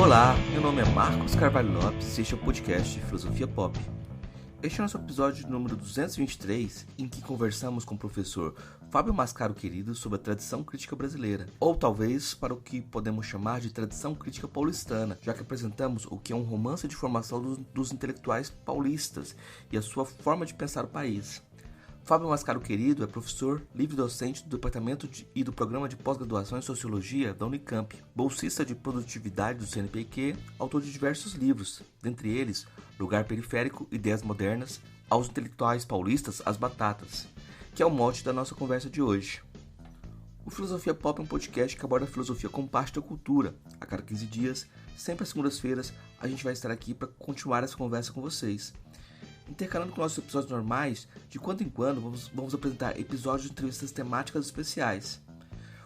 Olá, meu nome é Marcos Carvalho Lopes e este é o podcast Filosofia Pop. Este é o nosso episódio número 223, em que conversamos com o professor Fábio Mascaro Querido sobre a tradição crítica brasileira, ou talvez para o que podemos chamar de tradição crítica paulistana, já que apresentamos o que é um romance de formação dos intelectuais paulistas e a sua forma de pensar o país. Fábio Mascaro Querido é professor livre-docente do Departamento e do Programa de Pós-Graduação em Sociologia da Unicamp, bolsista de produtividade do CNPq, autor de diversos livros, dentre eles Lugar Periférico, Ideias Modernas, aos intelectuais paulistas, as batatas, que é o mote da nossa conversa de hoje. O Filosofia Pop é um podcast que aborda a filosofia como parte da cultura. A cada 15 dias, sempre às segundas-feiras, a gente vai estar aqui para continuar essa conversa com vocês. Intercalando com nossos episódios normais, de quando em quando vamos apresentar episódios de entrevistas temáticas especiais.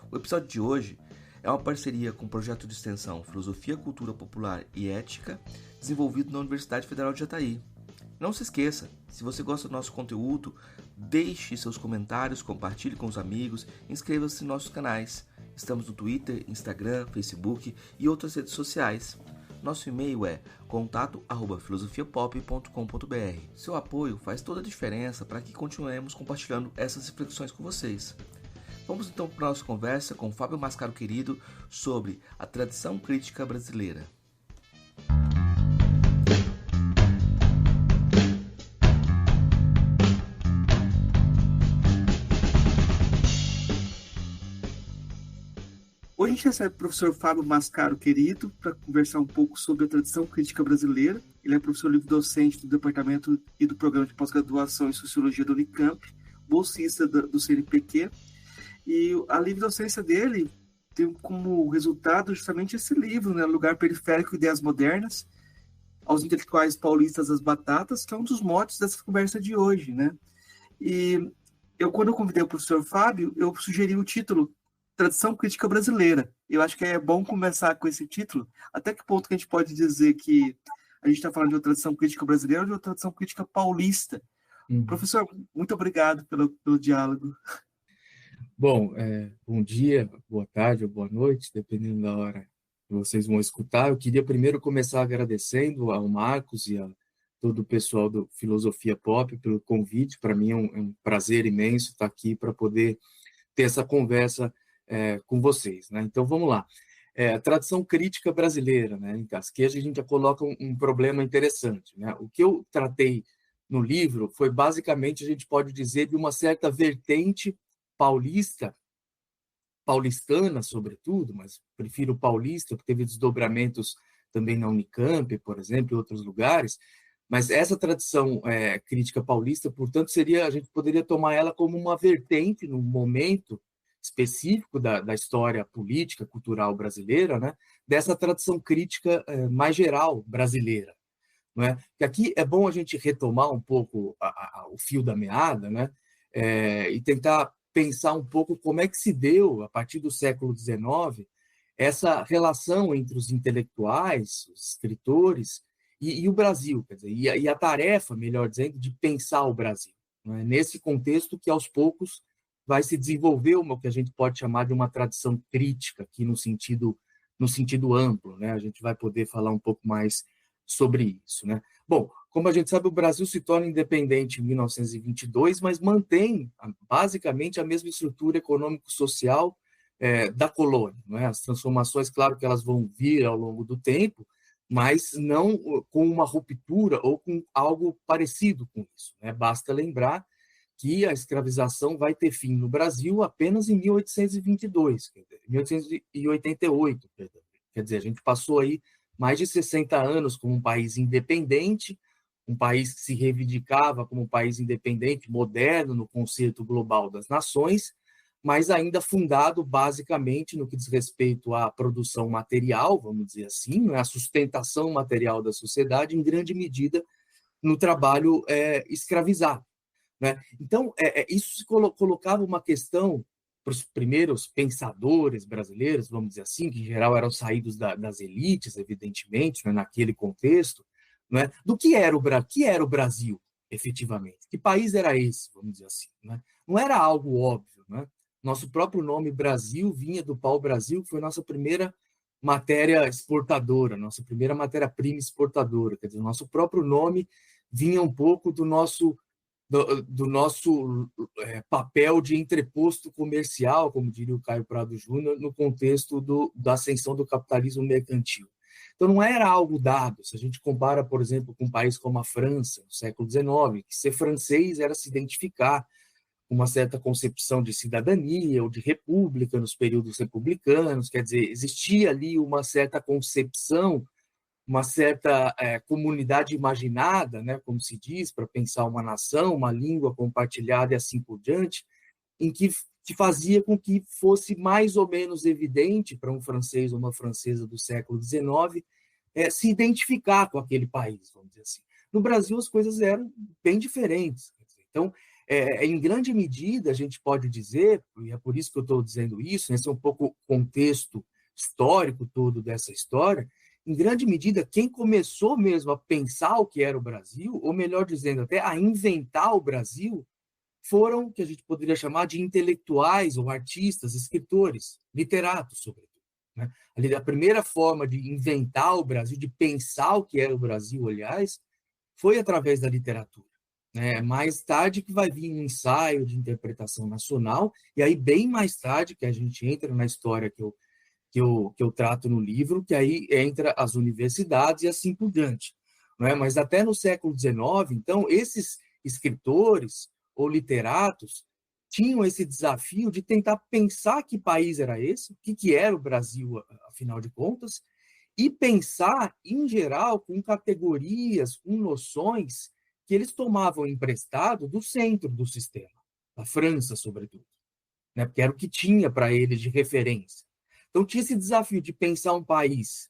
O episódio de hoje é uma parceria com o projeto de extensão Filosofia, Cultura Popular e Ética, desenvolvido na Universidade Federal de Jataí. Não se esqueça, se você gosta do nosso conteúdo, deixe seus comentários, compartilhe com os amigos, inscreva-se em nossos canais. Estamos no Twitter, Instagram, Facebook e outras redes sociais. Nosso e-mail é contato@filosofiapop.com.br. Seu apoio faz toda a diferença para que continuemos compartilhando essas reflexões com vocês. Vamos então para a nossa conversa com Fábio Mascaro Querido sobre a tradição crítica brasileira. Hoje a gente recebe o professor Fábio Mascaro Querido para conversar um pouco sobre a tradição crítica brasileira. Ele é professor livre-docente do Departamento e do Programa de Pós-Graduação em Sociologia da Unicamp, bolsista do CNPq. E a livre-docência dele tem como resultado justamente esse livro, né? Lugar Periférico, Ideias Modernas, aos intelectuais paulistas, as batatas, que é um dos motes dessa conversa de hoje, né? E quando eu convidei o professor Fábio, eu sugeri o título Tradição Crítica Brasileira. Eu acho que é bom começar com esse título. Até que ponto que a gente pode dizer que a gente está falando de uma tradição crítica brasileira ou de uma tradição crítica paulista? Professor, muito obrigado pelo diálogo. Bom, bom dia, boa tarde ou boa noite, dependendo da hora que vocês vão escutar. Eu queria primeiro começar agradecendo ao Marcos e a todo o pessoal do Filosofia Pop pelo convite. Para mim é um prazer imenso estar aqui para poder ter essa conversa com vocês, né? Então, vamos lá. A tradição crítica brasileira, né? Aqui a gente já coloca um problema interessante, né? O que eu tratei no livro foi basicamente, a gente pode dizer, de uma certa vertente paulistana, sobretudo, mas prefiro paulista, porque teve desdobramentos também na Unicamp, por exemplo, em outros lugares. Mas essa tradição crítica paulista, portanto, a gente poderia tomar ela como uma vertente no momento específico da história política, cultural brasileira, né, dessa tradição crítica mais geral brasileira. Não é? Que aqui é bom a gente retomar um pouco o fio da meada, né, e tentar pensar um pouco como é que se deu, a partir do século XIX, essa relação entre os intelectuais, os escritores e o Brasil, quer dizer, e a tarefa, melhor dizendo, de pensar o Brasil. Não é? Nesse contexto que, aos poucos, vai se desenvolver o que a gente pode chamar de uma tradição crítica, aqui no sentido amplo, né? A gente vai poder falar um pouco mais sobre isso, né? Bom, como a gente sabe, o Brasil se torna independente em 1922, mas mantém basicamente a mesma estrutura econômico-social da colônia, não é? As transformações, claro que elas vão vir ao longo do tempo, mas não com uma ruptura ou com algo parecido com isso, né? Basta lembrar que a escravização vai ter fim no Brasil apenas em 1822, 1888, perdão. Quer dizer, a gente passou aí mais de 60 anos como um país independente, um país que se reivindicava como um país independente, moderno no conceito global das nações, mas ainda fundado basicamente no que diz respeito à produção material, vamos dizer assim, né, a sustentação material da sociedade, em grande medida no trabalho escravizado. Né? Então, isso se colocava uma questão para os primeiros pensadores brasileiros, vamos dizer assim, que em geral eram saídos das elites, evidentemente, né, naquele contexto, né, do que era o Brasil, efetivamente. Que país era esse, vamos dizer assim? Né? Não era algo óbvio. Né? Nosso próprio nome Brasil vinha do pau-brasil, que foi nossa primeira matéria exportadora, nossa primeira matéria-prima exportadora. Quer dizer, o nosso próprio nome vinha um pouco do nosso papel de entreposto comercial, como diria o Caio Prado Júnior, no contexto da ascensão do capitalismo mercantil. Então, não era algo dado. Se a gente compara, por exemplo, com um país como a França, no século XIX, que ser francês era se identificar com uma certa concepção de cidadania ou de república nos períodos republicanos, quer dizer, existia ali uma certa concepção, uma certa comunidade imaginada, né, como se diz, para pensar uma nação, uma língua compartilhada e assim por diante, em que fazia com que fosse mais ou menos evidente para um francês ou uma francesa do século XIX se identificar com aquele país, vamos dizer assim. No Brasil, as coisas eram bem diferentes. Então, em grande medida, a gente pode dizer, e é por isso que eu estou dizendo isso, esse é um pouco o contexto histórico todo dessa história, em grande medida, quem começou mesmo a pensar o que era o Brasil, ou melhor dizendo, até a inventar o Brasil, foram o que a gente poderia chamar de intelectuais ou artistas, escritores, literatos, sobretudo. Né? A primeira forma de inventar o Brasil, de pensar o que era o Brasil, aliás, foi através da literatura. Mais tarde que vai vir um ensaio de interpretação nacional, e aí bem mais tarde que a gente entra na história que eu trato no livro, que aí entra as universidades e assim por diante. Mas até no século XIX, então, esses escritores ou literatos tinham esse desafio de tentar pensar que país era esse, o que era o Brasil, afinal de contas, e pensar, em geral, com categorias, com noções que eles tomavam emprestado do centro do sistema, da França, sobretudo, né? Porque era o que tinha para eles de referência. Então, tinha esse desafio de pensar um país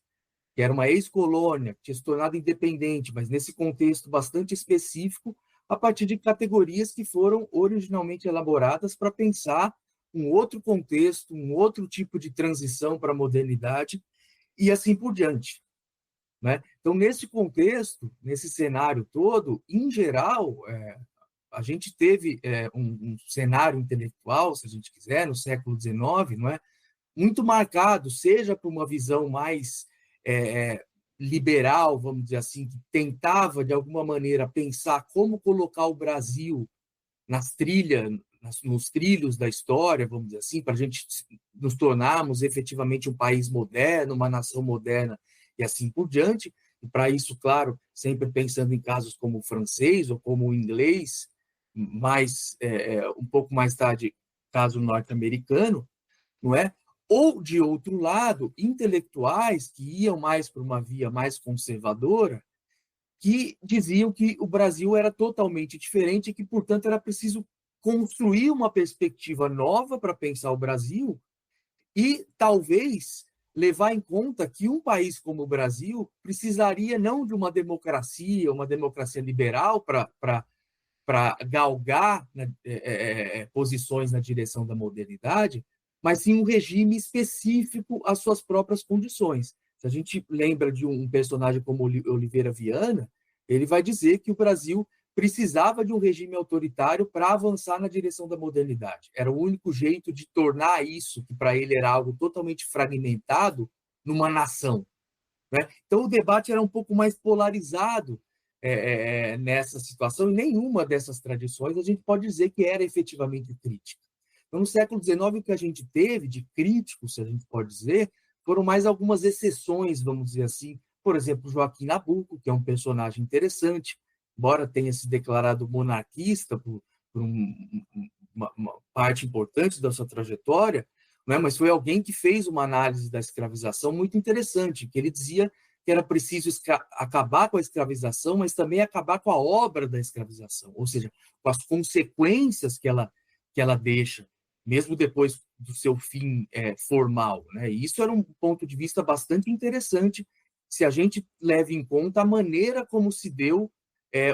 que era uma ex-colônia, que tinha se tornado independente, mas nesse contexto bastante específico, a partir de categorias que foram originalmente elaboradas para pensar um outro contexto, um outro tipo de transição para a modernidade e assim por diante. Né? Então, nesse contexto, nesse cenário todo, em geral, a gente teve um cenário intelectual, se a gente quiser, no século XIX, não é? Muito marcado, seja por uma visão mais liberal, vamos dizer assim, que tentava, de alguma maneira, pensar como colocar o Brasil nos trilhos da história, vamos dizer assim, para a gente nos tornarmos efetivamente um país moderno, uma nação moderna e assim por diante. E para isso, claro, sempre pensando em casos como o francês ou como o inglês, um pouco mais tarde, caso norte-americano, não é? Ou, de outro lado, intelectuais que iam mais para uma via mais conservadora, que diziam que o Brasil era totalmente diferente e que, portanto, era preciso construir uma perspectiva nova para pensar o Brasil e, talvez, levar em conta que um país como o Brasil precisaria não de uma democracia liberal para galgar posições na direção da modernidade, mas sim um regime específico às suas próprias condições. Se a gente lembra de um personagem como Oliveira Viana, ele vai dizer que o Brasil precisava de um regime autoritário para avançar na direção da modernidade. Era o único jeito de tornar isso, que para ele era algo totalmente fragmentado, numa nação. Né? Então, o debate era um pouco mais polarizado nessa situação, e nenhuma dessas tradições a gente pode dizer que era efetivamente crítica. Então, no século XIX, o que a gente teve de crítico, se a gente pode dizer, foram mais algumas exceções, vamos dizer assim. Por exemplo, Joaquim Nabuco, que é um personagem interessante, embora tenha se declarado monarquista por uma parte importante da sua trajetória, né? Mas foi alguém que fez uma análise da escravização muito interessante, que ele dizia que era preciso acabar com a escravização, mas também acabar com a obra da escravização, ou seja, com as consequências que ela deixa, mesmo depois do seu fim formal. Né? E isso era um ponto de vista bastante interessante, se a gente leva em conta a maneira como se deu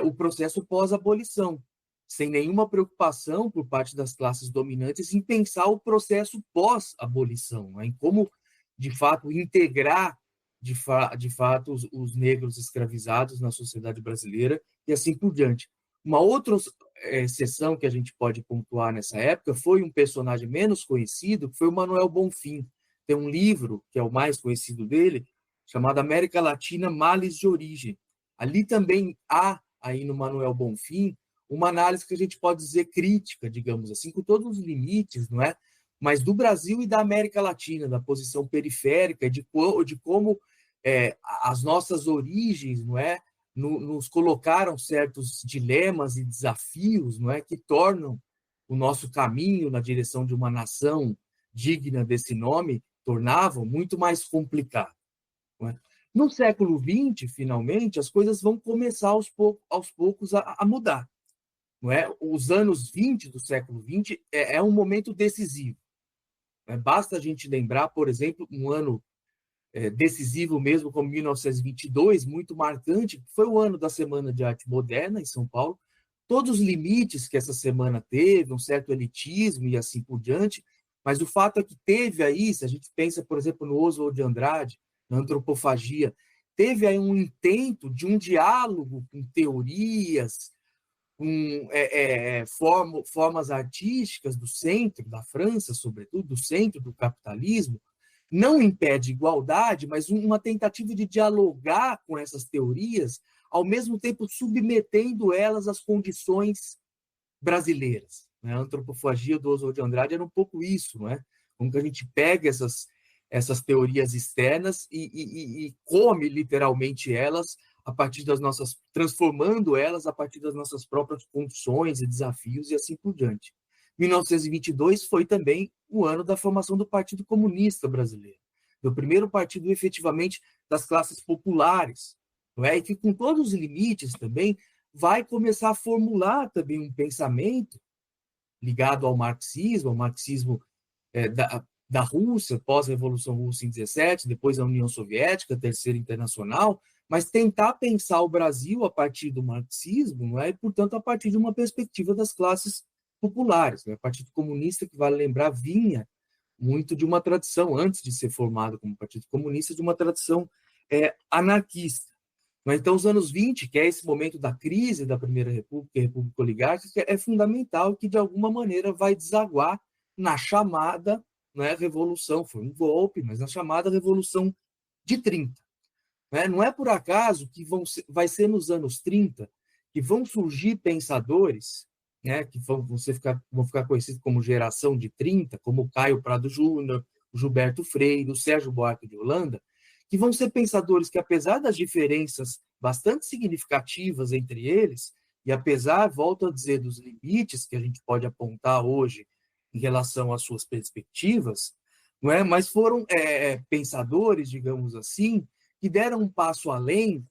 o processo pós-abolição, sem nenhuma preocupação por parte das classes dominantes em pensar o processo pós-abolição, né? Em como, de fato, integrar, de fato, os negros escravizados na sociedade brasileira e assim por diante. Uma outra exceção que a gente pode pontuar nessa época foi um personagem menos conhecido, que foi o Manuel Bonfim, tem um livro, que é o mais conhecido dele, chamado América Latina, Males de Origem. Ali também há, aí no Manuel Bonfim, uma análise que a gente pode dizer crítica, digamos assim, com todos os limites, não é? Mas do Brasil e da América Latina, da posição periférica, de como as nossas origens, não é? Nos colocaram certos dilemas e desafios, não é? Que tornam o nosso caminho na direção de uma nação digna desse nome, tornavam muito mais complicado. Não é? No século XX, finalmente, as coisas vão começar aos poucos a mudar. Não é? Os anos 20 do século XX é um momento decisivo. Basta a gente lembrar, por exemplo, um ano decisivo mesmo, como 1922, muito marcante, que foi o ano da Semana de Arte Moderna em São Paulo. Todos os limites que essa semana teve, um certo elitismo e assim por diante, mas o fato é que teve aí, se a gente pensa, por exemplo, no Oswald de Andrade, na antropofagia, teve aí um intento de um diálogo com teorias, com formas artísticas do centro da França, sobretudo, do centro do capitalismo, não impede igualdade, mas uma tentativa de dialogar com essas teorias, ao mesmo tempo submetendo elas às condições brasileiras. A antropofagia do Oswald de Andrade era um pouco isso, não é? Como que a gente pega essas teorias externas e come literalmente elas a partir das nossas, transformando elas a partir das nossas próprias condições e desafios e assim por diante. 1922 foi também o ano da formação do Partido Comunista Brasileiro, do primeiro partido efetivamente das classes populares, não é? E que com todos os limites também vai começar a formular também um pensamento ligado ao marxismo da Rússia, pós-Revolução Russa em 17, depois a União Soviética, a Terceira Internacional, mas tentar pensar o Brasil a partir do marxismo, não é? E, portanto, a partir de uma perspectiva das classes populares. Né? O Partido Comunista, que vale lembrar, vinha muito de uma tradição, antes de ser formado como Partido Comunista, de uma tradição anarquista. Então, os anos 20, que é esse momento da crise da Primeira República, a República Oligárquica, é fundamental que, de alguma maneira, vai desaguar na chamada Revolução, foi um golpe, mas na chamada Revolução de 30. Não é por acaso que vai ser nos anos 30 que vão surgir pensadores que vão ficar conhecidos como geração de 30, como o Caio Prado Júnior, o Gilberto Freire, o Sérgio Buarque de Holanda, que vão ser pensadores que, apesar das diferenças bastante significativas entre eles, e apesar, volto a dizer, dos limites que a gente pode apontar hoje em relação às suas perspectivas, não é? Mas foram pensadores, digamos assim, que deram um passo além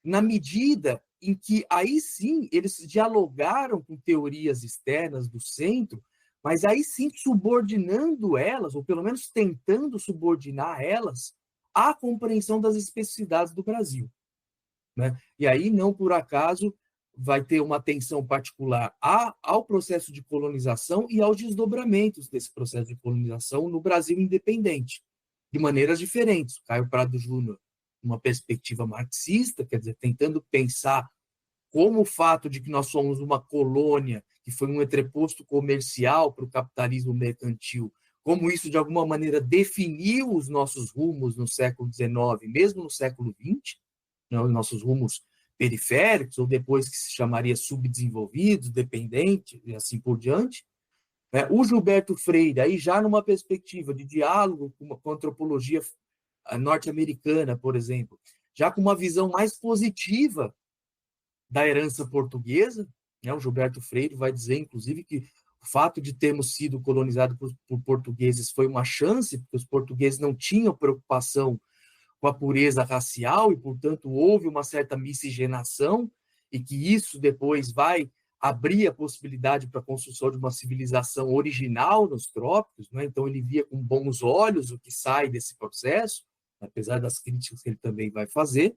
na medida em que, aí sim, eles dialogaram com teorias externas do centro, mas aí sim subordinando elas, ou pelo menos tentando subordinar elas, à compreensão das especificidades do Brasil. Né? E aí, não por acaso, vai ter uma atenção particular ao processo de colonização e aos desdobramentos desse processo de colonização no Brasil independente, de maneiras diferentes. O Caio Prado Júnior, uma perspectiva marxista, quer dizer, tentando pensar como o fato de que nós somos uma colônia, que foi um entreposto comercial para o capitalismo mercantil, como isso, de alguma maneira, definiu os nossos rumos no século XIX, mesmo no século XX, né, os nossos rumos periféricos, ou depois que se chamaria subdesenvolvidos, dependentes, e assim por diante. O Gilberto Freire, aí já numa perspectiva de diálogo com a antropologia norte-americana, por exemplo, já com uma visão mais positiva da herança portuguesa, né? O Gilberto Freire vai dizer, inclusive, que o fato de termos sido colonizados por portugueses foi uma chance, porque os portugueses não tinham preocupação com a pureza racial e, portanto, houve uma certa miscigenação e que isso depois vai abrir a possibilidade para a construção de uma civilização original nos trópicos, né? Então ele via com bons olhos o que sai desse processo, apesar das críticas que ele também vai fazer.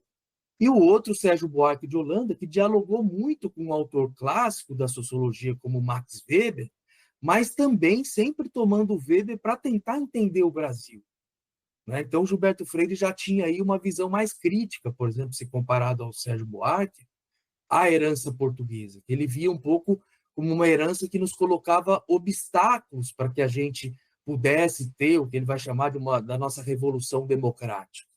E o outro, Sérgio Buarque de Holanda, que dialogou muito com um autor clássico da sociologia como Max Weber, mas também sempre tomando o Weber para tentar entender o Brasil. Então, o Gilberto Freire já tinha aí uma visão mais crítica, por exemplo, se comparado ao Sérgio Buarque, à herança portuguesa. Ele via um pouco como uma herança que nos colocava obstáculos para que a gente pudesse ter o que ele vai chamar da nossa revolução democrática.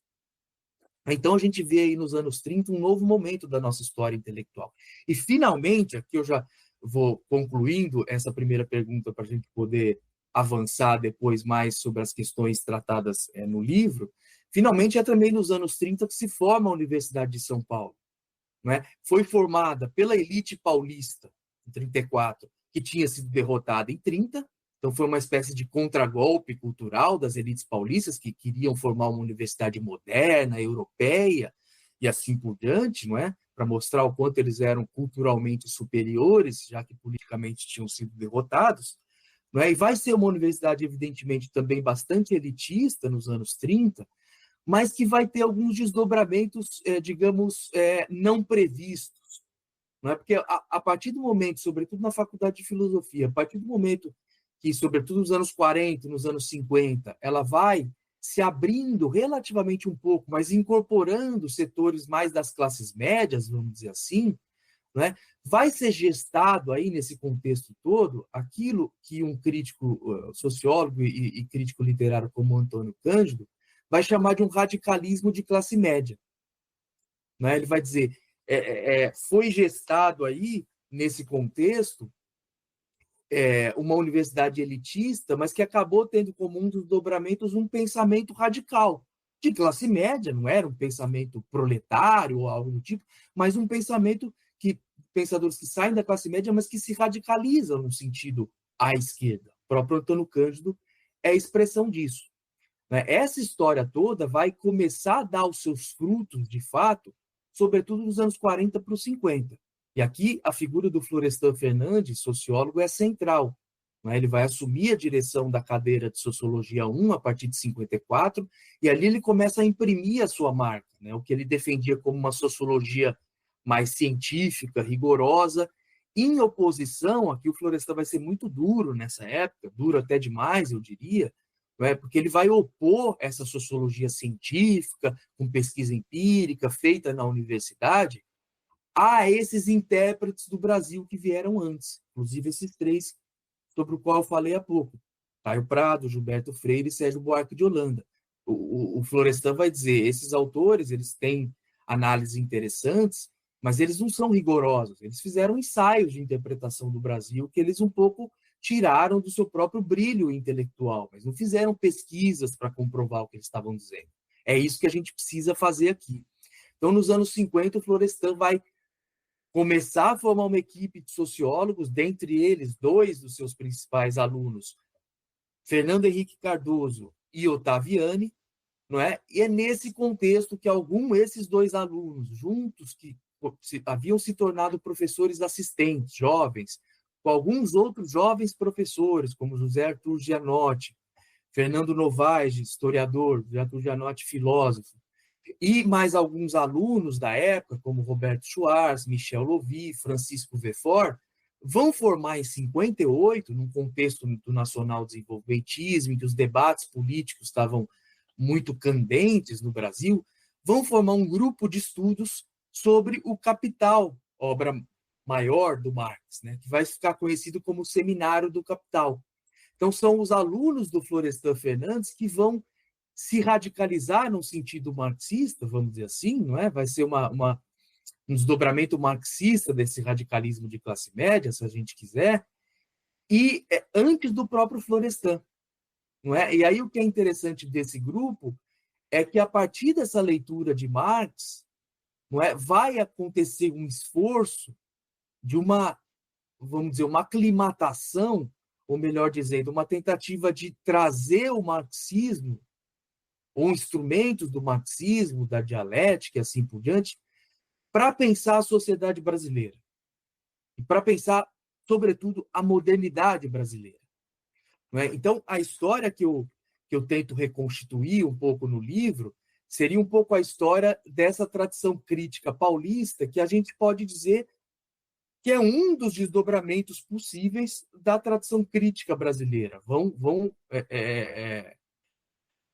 Então, a gente vê aí nos anos 30 um novo momento da nossa história intelectual. E, finalmente, aqui eu já vou concluindo essa primeira pergunta para a gente poder avançar depois mais sobre as questões tratadas no livro. Finalmente, é também nos anos 30 que se forma a Universidade de São Paulo. Não é? Foi formada pela elite paulista, em 34, que tinha sido derrotada em 30. Então, foi uma espécie de contragolpe cultural das elites paulistas que queriam formar uma universidade moderna, europeia, e assim por diante, não é? Para mostrar o quanto eles eram culturalmente superiores, já que politicamente tinham sido derrotados. Não é? E vai ser uma universidade, evidentemente, também bastante elitista nos anos 30, mas que vai ter alguns desdobramentos, digamos, não previstos. Não é? Porque a partir do momento, sobretudo na Faculdade de Filosofia, a partir do momento que, sobretudo nos anos 40, nos anos 50, ela vai se abrindo relativamente um pouco, mas incorporando setores mais das classes médias, vamos dizer assim, né? Vai ser gestado aí, nesse contexto todo, aquilo que um crítico sociólogo e crítico literário como Antônio Cândido vai chamar de um radicalismo de classe média. Né? Ele vai dizer, foi gestado aí, nesse contexto, uma universidade elitista, mas que acabou tendo como um dos dobramentos um pensamento radical, de classe média, não era um pensamento proletário ou algo do tipo, mas um pensamento que pensadores que saem da classe média, mas que se radicalizam no sentido à esquerda. O próprio Antônio Cândido é a expressão disso. Essa história toda vai começar a dar os seus frutos, de fato, sobretudo nos anos 40 para os 50. E aqui a figura do Florestan Fernandes, sociólogo, é central. Ele vai assumir a direção da cadeira de Sociologia 1 a partir de 54, e ali ele começa a imprimir a sua marca, o que ele defendia como uma sociologia mais científica, rigorosa, em oposição, aqui o Florestan vai ser muito duro nessa época, duro até demais, eu diria, porque ele vai opor essa sociologia científica, com pesquisa empírica, feita na universidade, a esses intérpretes do Brasil que vieram antes, inclusive esses três sobre o qual eu falei há pouco, Caio Prado, Gilberto Freire e Sérgio Buarque de Holanda. O Florestan vai dizer, esses autores, eles têm análises interessantes, mas eles não são rigorosos, eles fizeram ensaios de interpretação do Brasil que eles um pouco tiraram do seu próprio brilho intelectual, mas não fizeram pesquisas para comprovar o que eles estavam dizendo. É isso que a gente precisa fazer aqui. Então, nos anos 50, o Florestan vai começar a formar uma equipe de sociólogos, dentre eles, dois dos seus principais alunos, Fernando Henrique Cardoso e Ottaviani, não é? E é nesse contexto que esses dois alunos, juntos, que haviam se tornado professores assistentes, jovens, com alguns outros jovens professores, como José Arthur Gianotti, Fernando Novaes, historiador, José Arthur Gianotti, filósofo, e mais alguns alunos da época, como Roberto Schwartz, Michel Lovy, Francisco Veffort, vão formar em 58, num contexto do nacional desenvolvimentismo, em que os debates políticos estavam muito candentes no Brasil, vão formar um grupo de estudos sobre o Capital, obra maior do Marx, que vai ficar conhecido como o Seminário do Capital. Então, são os alunos do Florestan Fernandes que vão se radicalizar no sentido marxista, vamos dizer assim, não é? Vai ser um desdobramento marxista desse radicalismo de classe média, se a gente quiser, e antes do próprio Florestan, não é? E aí o que é interessante desse grupo é que a partir dessa leitura de Marx, não é, vai acontecer um esforço de vamos dizer, uma aclimatação, ou melhor dizendo, uma tentativa de trazer o marxismo ou instrumentos do marxismo, da dialética e assim por diante, para pensar a sociedade brasileira. E para pensar, sobretudo, a modernidade brasileira. Não é? Então, a história que eu tento reconstituir um pouco no livro seria um pouco a história dessa tradição crítica paulista, que a gente pode dizer que é um dos desdobramentos possíveis da tradição crítica brasileira. Vão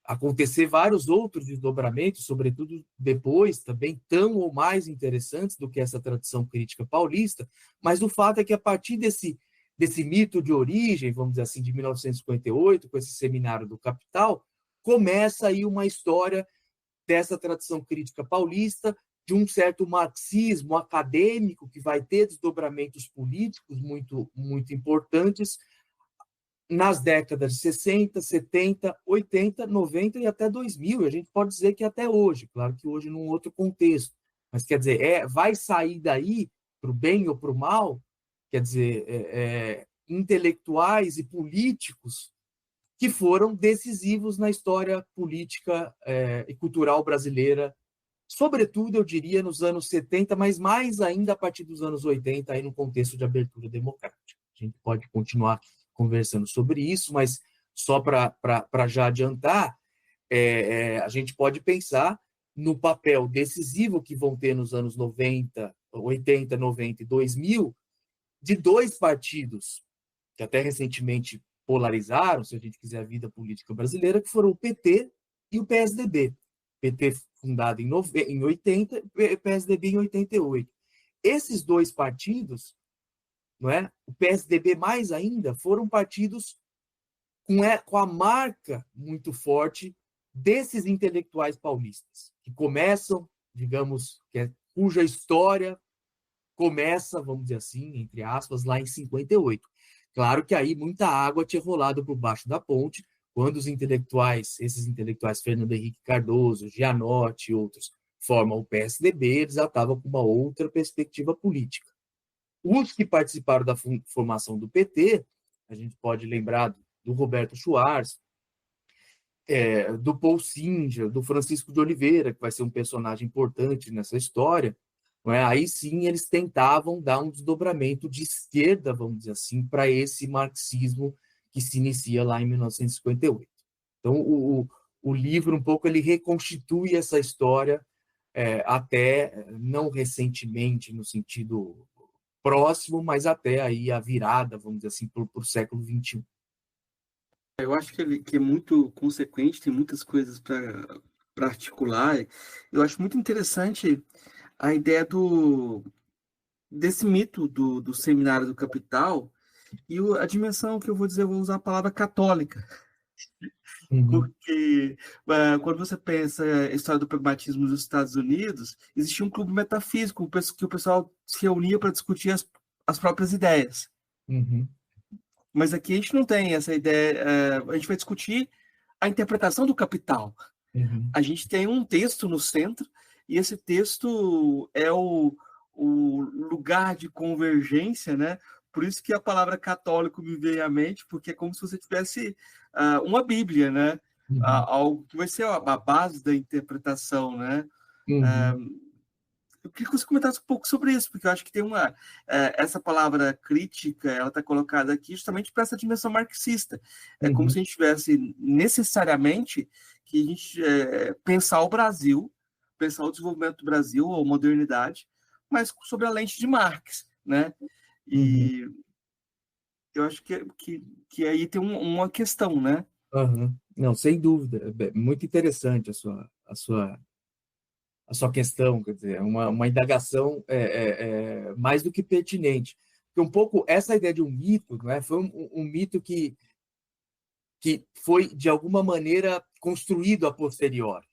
acontecer vários outros desdobramentos, sobretudo depois, também tão ou mais interessantes do que essa tradição crítica paulista, mas o fato é que a partir desse desse mito de origem, vamos dizer assim, de 1958, com esse seminário do Capital, começa aí uma história dessa tradição crítica paulista, de um certo marxismo acadêmico que vai ter desdobramentos políticos muito, muito importantes nas décadas de 60, 70, 80, 90 e até 2000. E a gente pode dizer que até hoje, claro que hoje num outro contexto. Mas, quer dizer, vai sair daí, para o bem ou para o mal, quer dizer, intelectuais e políticos que foram decisivos na história política e cultural brasileira, sobretudo, eu diria, nos anos 70, mas mais ainda a partir dos anos 80, aí no contexto de abertura democrática. A gente pode continuar conversando sobre isso, mas só para já adiantar, a gente pode pensar no papel decisivo que vão ter nos anos 90, 80, 90 e 2000, de dois partidos que até recentemente polarizaram, se a gente quiser, a vida política brasileira, que foram o PT e o PSDB. PT fundado em 80 e PSDB em 88. Esses dois partidos, não é? O PSDB mais ainda, foram partidos com a marca muito forte desses intelectuais paulistas, que começam, digamos, cuja história começa, vamos dizer assim, entre aspas, lá em 58. Claro que aí muita água tinha rolado por baixo da ponte, quando os intelectuais, esses intelectuais, Fernando Henrique Cardoso, Gianotti e outros, formam o PSDB, eles já estavam com uma outra perspectiva política. Os que participaram da formação do PT, a gente pode lembrar do Roberto Schwarz, do Paul Singer, do Francisco de Oliveira, que vai ser um personagem importante nessa história. Não é? Aí sim eles tentavam dar um desdobramento de esquerda, vamos dizer assim, para esse marxismo que se inicia lá em 1958. Então, o livro, um pouco, ele reconstitui essa história até, não recentemente, no sentido próximo, mas até aí a virada, vamos dizer assim, para o século XXI. Eu acho que é muito consequente, tem muitas coisas para articular. Eu acho muito interessante a ideia desse mito do seminário do Capital e a dimensão que eu vou dizer, eu vou usar a palavra católica. Porque quando você pensa a história do pragmatismo dos Estados Unidos, existia um clube metafísico que o pessoal se reunia para discutir as próprias ideias. Uhum. Mas aqui a gente não tem essa ideia. A gente vai discutir a interpretação do Capital. Uhum. A gente tem um texto no centro, e esse texto é o lugar de convergência, né? Por isso que a palavra católico me veio à mente, porque é como se você tivesse uma Bíblia, né? Uhum. Algo que vai ser a base da interpretação, né? Uhum. Eu queria que você comentasse um pouco sobre isso, porque eu acho que tem essa palavra crítica, ela está colocada aqui justamente para essa dimensão marxista. É como se a gente tivesse necessariamente que a gente pensar o Brasil, pensar o desenvolvimento do Brasil, ou modernidade, mas sobre a lente de Marx, né? E eu acho que aí tem uma questão, né? Uhum. Não, sem dúvida. É muito interessante a sua questão, quer dizer, é uma indagação mais do que pertinente. Porque um pouco essa ideia de um mito, não é? Foi um mito que foi, de alguma maneira, construído a posteriori.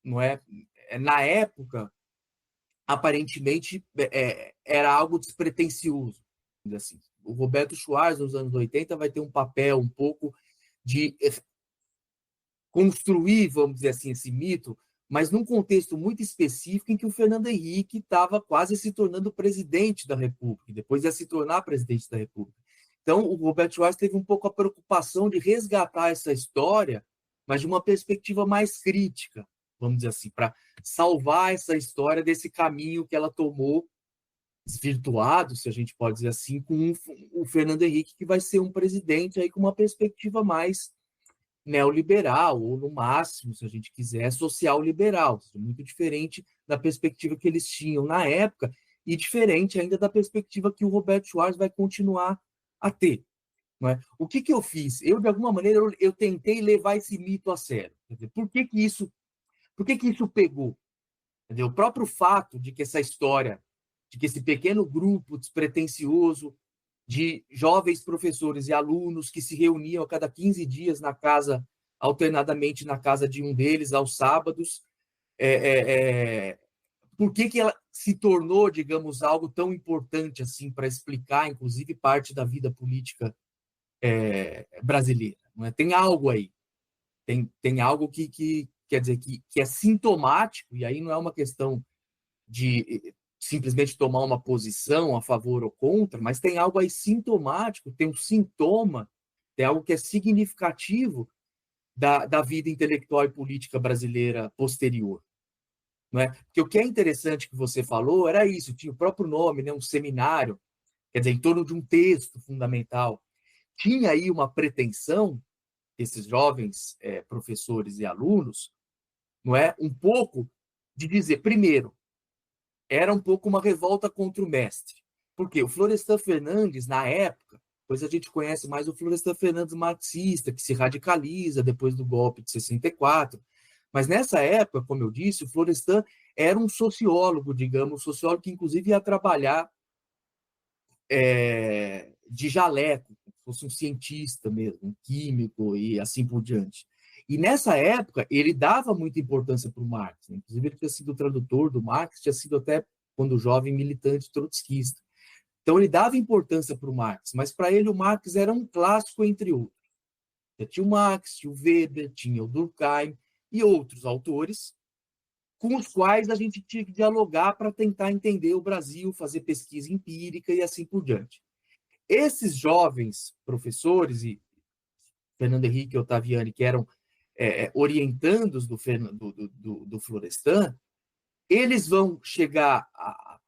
Não é? Na época, aparentemente, era algo despretensioso. Assim. O Roberto Schwarz, nos anos 80, vai ter um papel um pouco de construir, vamos dizer assim, esse mito, mas num contexto muito específico em que o Fernando Henrique estava quase se tornando presidente da República, depois ia se tornar presidente da República. Então, o Roberto Schwarz teve um pouco a preocupação de resgatar essa história, mas de uma perspectiva mais crítica, vamos dizer assim, para salvar essa história desse caminho que ela tomou, desvirtuado, se a gente pode dizer assim, com o Fernando Henrique, que vai ser um presidente aí com uma perspectiva mais neoliberal, ou no máximo, se a gente quiser, social-liberal, muito diferente da perspectiva que eles tinham na época e diferente ainda da perspectiva que o Roberto Schwarz vai continuar a ter. Não é? O que eu fiz? Eu, de alguma maneira, eu tentei levar esse mito a sério. Quer dizer, por que isso pegou? Quer dizer, o próprio fato de que essa história, de que esse pequeno grupo despretensioso de jovens professores e alunos que se reuniam a cada 15 dias alternadamente na casa de um deles, aos sábados. Por que ela se tornou, digamos, algo tão importante assim para explicar, inclusive, parte da vida política brasileira? Não é? Tem algo aí. Tem algo que quer dizer, que é sintomático, e aí não é uma questão de simplesmente tomar uma posição a favor ou contra, mas tem algo aí sintomático, tem um sintoma, tem algo que é significativo da vida intelectual e política brasileira posterior. Não é? Porque o que é interessante que você falou era isso, tinha o próprio nome, né? Um seminário, quer dizer, em torno de um texto fundamental. Tinha aí uma pretensão, esses jovens professores e alunos, não é? Um pouco de dizer, primeiro, era um pouco uma revolta contra o mestre. Porque o Florestan Fernandes, na época, pois a gente conhece mais o Florestan Fernandes marxista, que se radicaliza depois do golpe de 64. Mas nessa época, como eu disse, o Florestan era um sociólogo, digamos, sociólogo que inclusive ia trabalhar de jaleco, como se fosse um cientista mesmo, um químico e assim por diante. E nessa época, ele dava muita importância para o Marx. Né? Inclusive, ele tinha sido tradutor do Marx, tinha sido até, quando jovem, militante trotskista. Então, ele dava importância para o Marx, mas para ele o Marx era um clássico entre outros. Tinha o Marx, tinha o Weber, tinha o Durkheim e outros autores com os quais a gente tinha que dialogar para tentar entender o Brasil, fazer pesquisa empírica e assim por diante. Esses jovens professores, e Fernando Henrique e Ottaviani, que eram orientandos do Florestan, eles vão chegar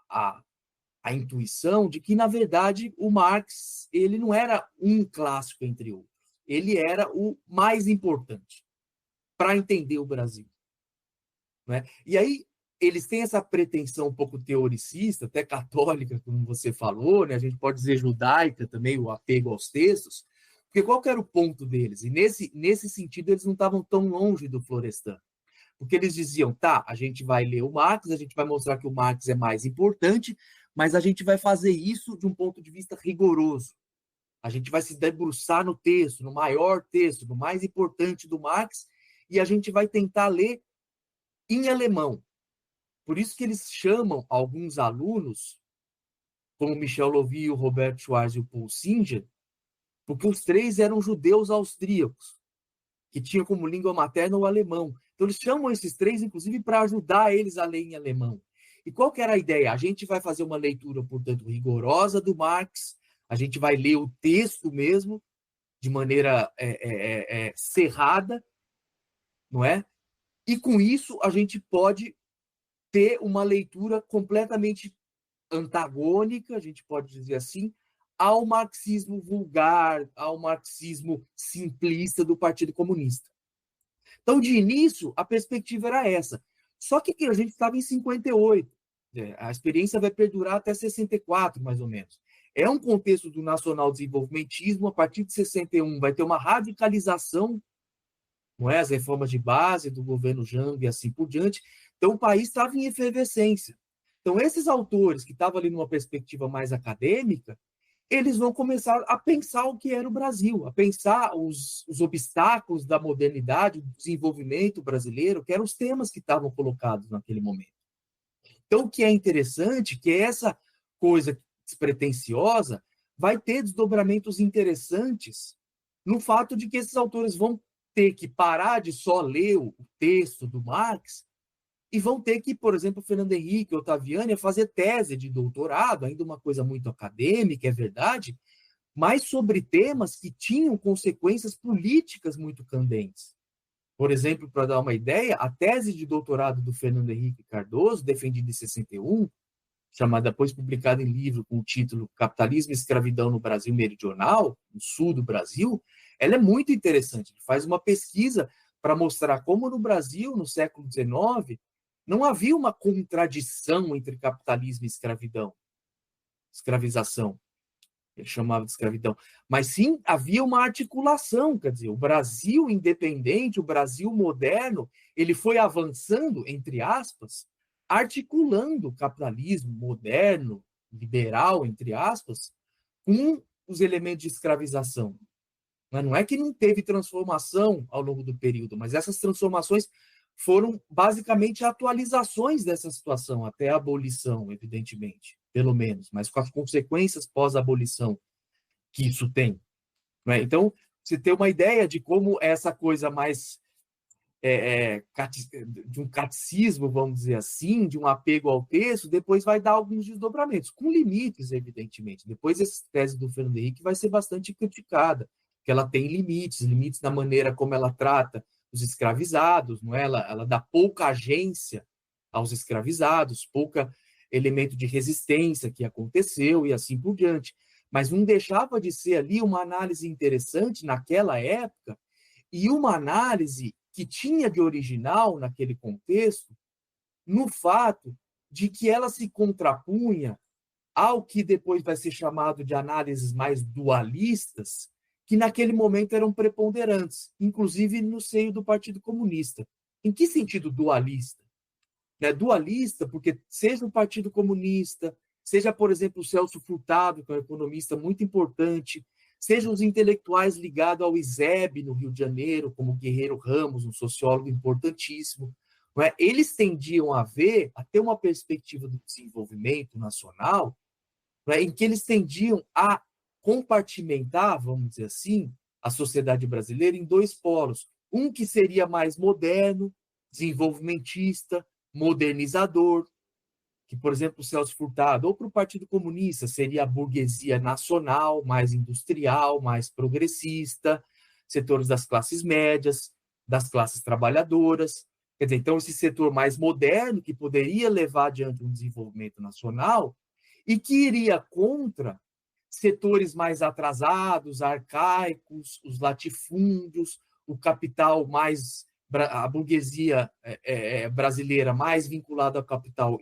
à intuição de que, na verdade, o Marx ele não era um clássico entre outros. Ele era o mais importante para entender o Brasil. Não é? E aí, eles têm essa pretensão um pouco teoricista, até católica, como você falou, né? A gente pode dizer judaica também, o apego aos textos, porque qual que era o ponto deles? E nesse sentido, eles não estavam tão longe do Florestan. Porque eles diziam, tá, a gente vai ler o Marx, a gente vai mostrar que o Marx é mais importante, mas a gente vai fazer isso de um ponto de vista rigoroso. A gente vai se debruçar no texto, no maior texto, no mais importante do Marx, e a gente vai tentar ler em alemão. Por isso que eles chamam alguns alunos, como Michel Lovy, o Robert Schwarz e o Paul Singer, porque os três eram judeus austríacos, que tinham como língua materna o alemão. Então, eles chamam esses três, inclusive, para ajudar eles a ler em alemão. E qual que era a ideia? A gente vai fazer uma leitura, portanto, rigorosa do Marx, a gente vai ler o texto mesmo, de maneira cerrada, não é? E, com isso, a gente pode ter uma leitura completamente antagônica, a gente pode dizer assim, ao marxismo vulgar, ao marxismo simplista do Partido Comunista. Então, de início, a perspectiva era essa. Só que a gente estava em 58. A experiência vai perdurar até 64, mais ou menos. É um contexto do nacional-desenvolvimentismo. A partir de 61 vai ter uma radicalização, não é? As reformas de base do governo Jango e assim por diante. Então, o país estava em efervescência. Então, esses autores que estavam ali numa perspectiva mais acadêmica, eles vão começar a pensar o que era o Brasil, a pensar os obstáculos da modernidade, do desenvolvimento brasileiro, que eram os temas que estavam colocados naquele momento. Então, o que é interessante é que essa coisa despretensiosa vai ter desdobramentos interessantes no fato de que esses autores vão ter que parar de só ler o texto do Marx e vão ter que, por exemplo, Fernando Henrique e Ottaviani fazer tese de doutorado, ainda uma coisa muito acadêmica, é verdade, mas sobre temas que tinham consequências políticas muito candentes. Por exemplo, para dar uma ideia, a tese de doutorado do Fernando Henrique Cardoso, defendida em 61, chamada depois publicada em livro com o título Capitalismo e Escravidão no Brasil Meridional, no sul do Brasil, ela é muito interessante. Ele faz uma pesquisa para mostrar como no Brasil, no século XIX, não havia uma contradição entre capitalismo e escravidão, escravização, ele chamava de escravidão, mas sim havia uma articulação, quer dizer, o Brasil independente, o Brasil moderno, ele foi avançando, entre aspas, articulando o capitalismo moderno, liberal, entre aspas, com os elementos de escravização? Não é que não teve transformação ao longo do período, mas essas transformações foram basicamente atualizações dessa situação, até a abolição, evidentemente, pelo menos, mas com as consequências pós-abolição que isso tem. Né? Então, você tem uma ideia de como essa coisa mais de um catecismo, vamos dizer assim, de um apego ao texto, depois vai dar alguns desdobramentos, com limites, evidentemente. Depois, essa tese do Fernando Henrique vai ser bastante criticada, porque ela tem limites da maneira como ela trata os escravizados, não é? Ela dá pouca agência aos escravizados, pouca elemento de resistência que aconteceu e assim por diante. Mas não deixava de ser ali uma análise interessante naquela época e uma análise que tinha de original naquele contexto no fato de que ela se contrapunha ao que depois vai ser chamado de análises mais dualistas, que naquele momento eram preponderantes, inclusive no seio do Partido Comunista. Em que sentido dualista? Dualista porque seja o Partido Comunista, seja, por exemplo, o Celso Furtado, que é um economista muito importante, sejam os intelectuais ligados ao ISEB no Rio de Janeiro, como Guerreiro Ramos, um sociólogo importantíssimo, não é? Eles tendiam a ter uma perspectiva do desenvolvimento nacional, não é? Em que eles tendiam a compartimentar, vamos dizer assim, a sociedade brasileira em dois polos. Um que seria mais moderno, desenvolvimentista, modernizador, que, por exemplo, o Celso Furtado, ou para o Partido Comunista, seria a burguesia nacional, mais industrial, mais progressista, setores das classes médias, das classes trabalhadoras. Quer dizer, então, esse setor mais moderno, que poderia levar adiante um desenvolvimento nacional, e que iria contra setores mais atrasados, arcaicos, os latifúndios, o capital mais... a burguesia brasileira mais vinculada ao capital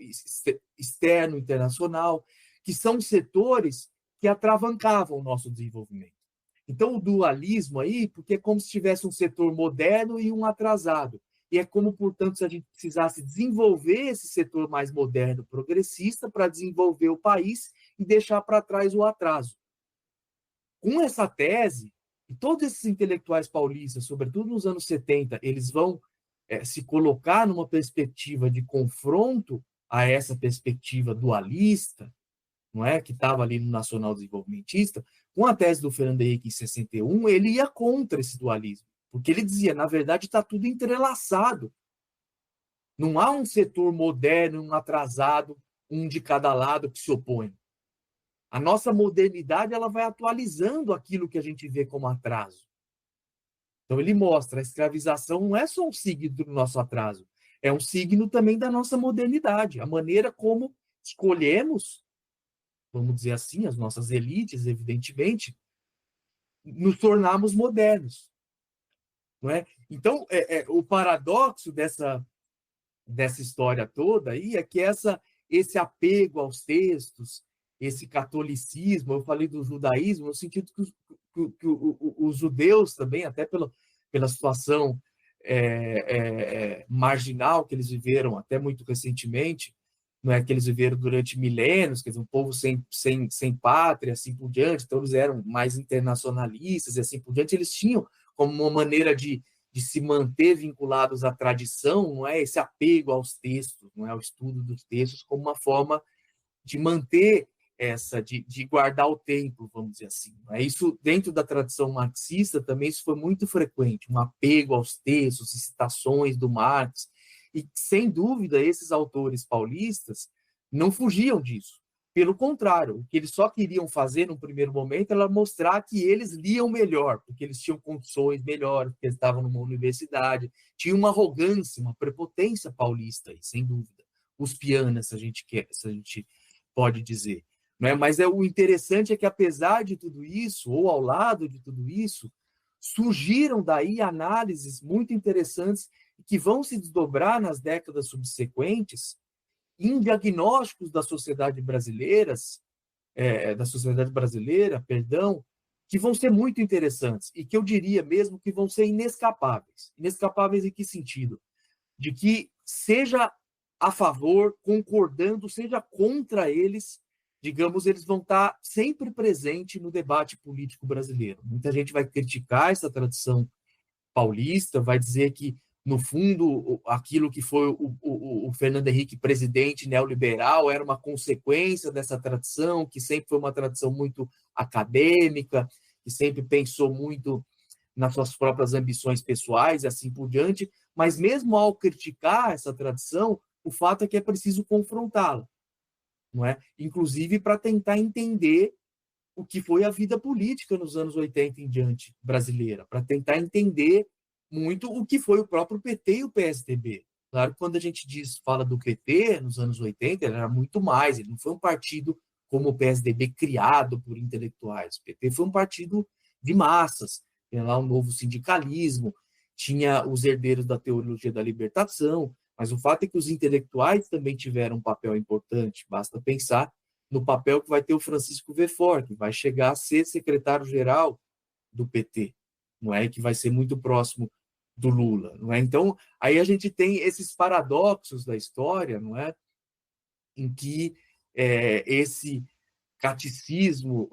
externo, internacional, que são setores que atravancavam o nosso desenvolvimento. Então, o dualismo aí, porque é como se tivesse um setor moderno e um atrasado. E é como, portanto, se a gente precisasse desenvolver esse setor mais moderno, progressista, para desenvolver o país e deixar para trás o atraso. Com essa tese, e todos esses intelectuais paulistas, sobretudo nos anos 70, eles vão se colocar numa perspectiva de confronto a essa perspectiva dualista, não é, que estava ali no nacional desenvolvimentista. Com a tese do Fernando Henrique em 61, ele ia contra esse dualismo, porque ele dizia, na verdade, está tudo entrelaçado. Não há um setor moderno, um atrasado, um de cada lado que se opõe. A nossa modernidade ela vai atualizando aquilo que a gente vê como atraso. Então, ele mostra, a escravização não é só um signo do nosso atraso, é um signo também da nossa modernidade, a maneira como escolhemos, vamos dizer assim, as nossas elites, evidentemente, nos tornarmos modernos. Não é? Então, o paradoxo dessa história toda aí é que esse apego aos textos, esse catolicismo, eu falei do judaísmo, no sentido que os judeus também, até pela situação marginal que eles viveram até muito recentemente, não é que eles viveram durante milênios, quer dizer, um povo sem pátria, assim por diante, então eles eram mais internacionalistas e assim por diante, eles tinham como uma maneira de se manter vinculados à tradição, não é esse apego aos textos, não é ao estudo dos textos, como uma forma de manter de guardar o tempo, vamos dizer assim. Isso, dentro da tradição marxista, também isso foi muito frequente, um apego aos textos, citações do Marx, e, sem dúvida, esses autores paulistas não fugiam disso. Pelo contrário, o que eles só queriam fazer, no primeiro momento, era mostrar que eles liam melhor, porque eles tinham condições melhores, porque eles estavam numa universidade, tinha uma arrogância, uma prepotência paulista, aí, sem dúvida. Os pianas, se a gente pode dizer. Não é? Mas o interessante é que, apesar de tudo isso, ou ao lado de tudo isso, surgiram daí análises muito interessantes que vão se desdobrar nas décadas subsequentes em diagnósticos da sociedade brasileira, que vão ser muito interessantes e que eu diria mesmo que vão ser inescapáveis. Inescapáveis em que sentido? De que seja a favor, concordando, seja contra eles, digamos, eles vão estar sempre presentes no debate político brasileiro. Muita gente vai criticar essa tradição paulista, vai dizer que, no fundo, aquilo que foi o Fernando Henrique presidente neoliberal era uma consequência dessa tradição, que sempre foi uma tradição muito acadêmica, que sempre pensou muito nas suas próprias ambições pessoais e assim por diante, mas mesmo ao criticar essa tradição, o fato é que é preciso confrontá-la, não é? Inclusive para tentar entender o que foi a vida política nos anos 80 em diante brasileira, para tentar entender muito o que foi o próprio PT e o PSDB. Claro que quando a gente fala do PT nos anos 80, ele era muito mais, ele não foi um partido como o PSDB criado por intelectuais. O PT foi um partido de massas, tinha lá um novo sindicalismo, tinha os herdeiros da teologia da libertação, mas o fato é que os intelectuais também tiveram um papel importante. Basta pensar no papel que vai ter o Francisco Verfort, que vai chegar a ser secretário-geral do PT, não é? Que vai ser muito próximo do Lula, não é? Então, aí a gente tem esses paradoxos da história, não é? Em que esse catecismo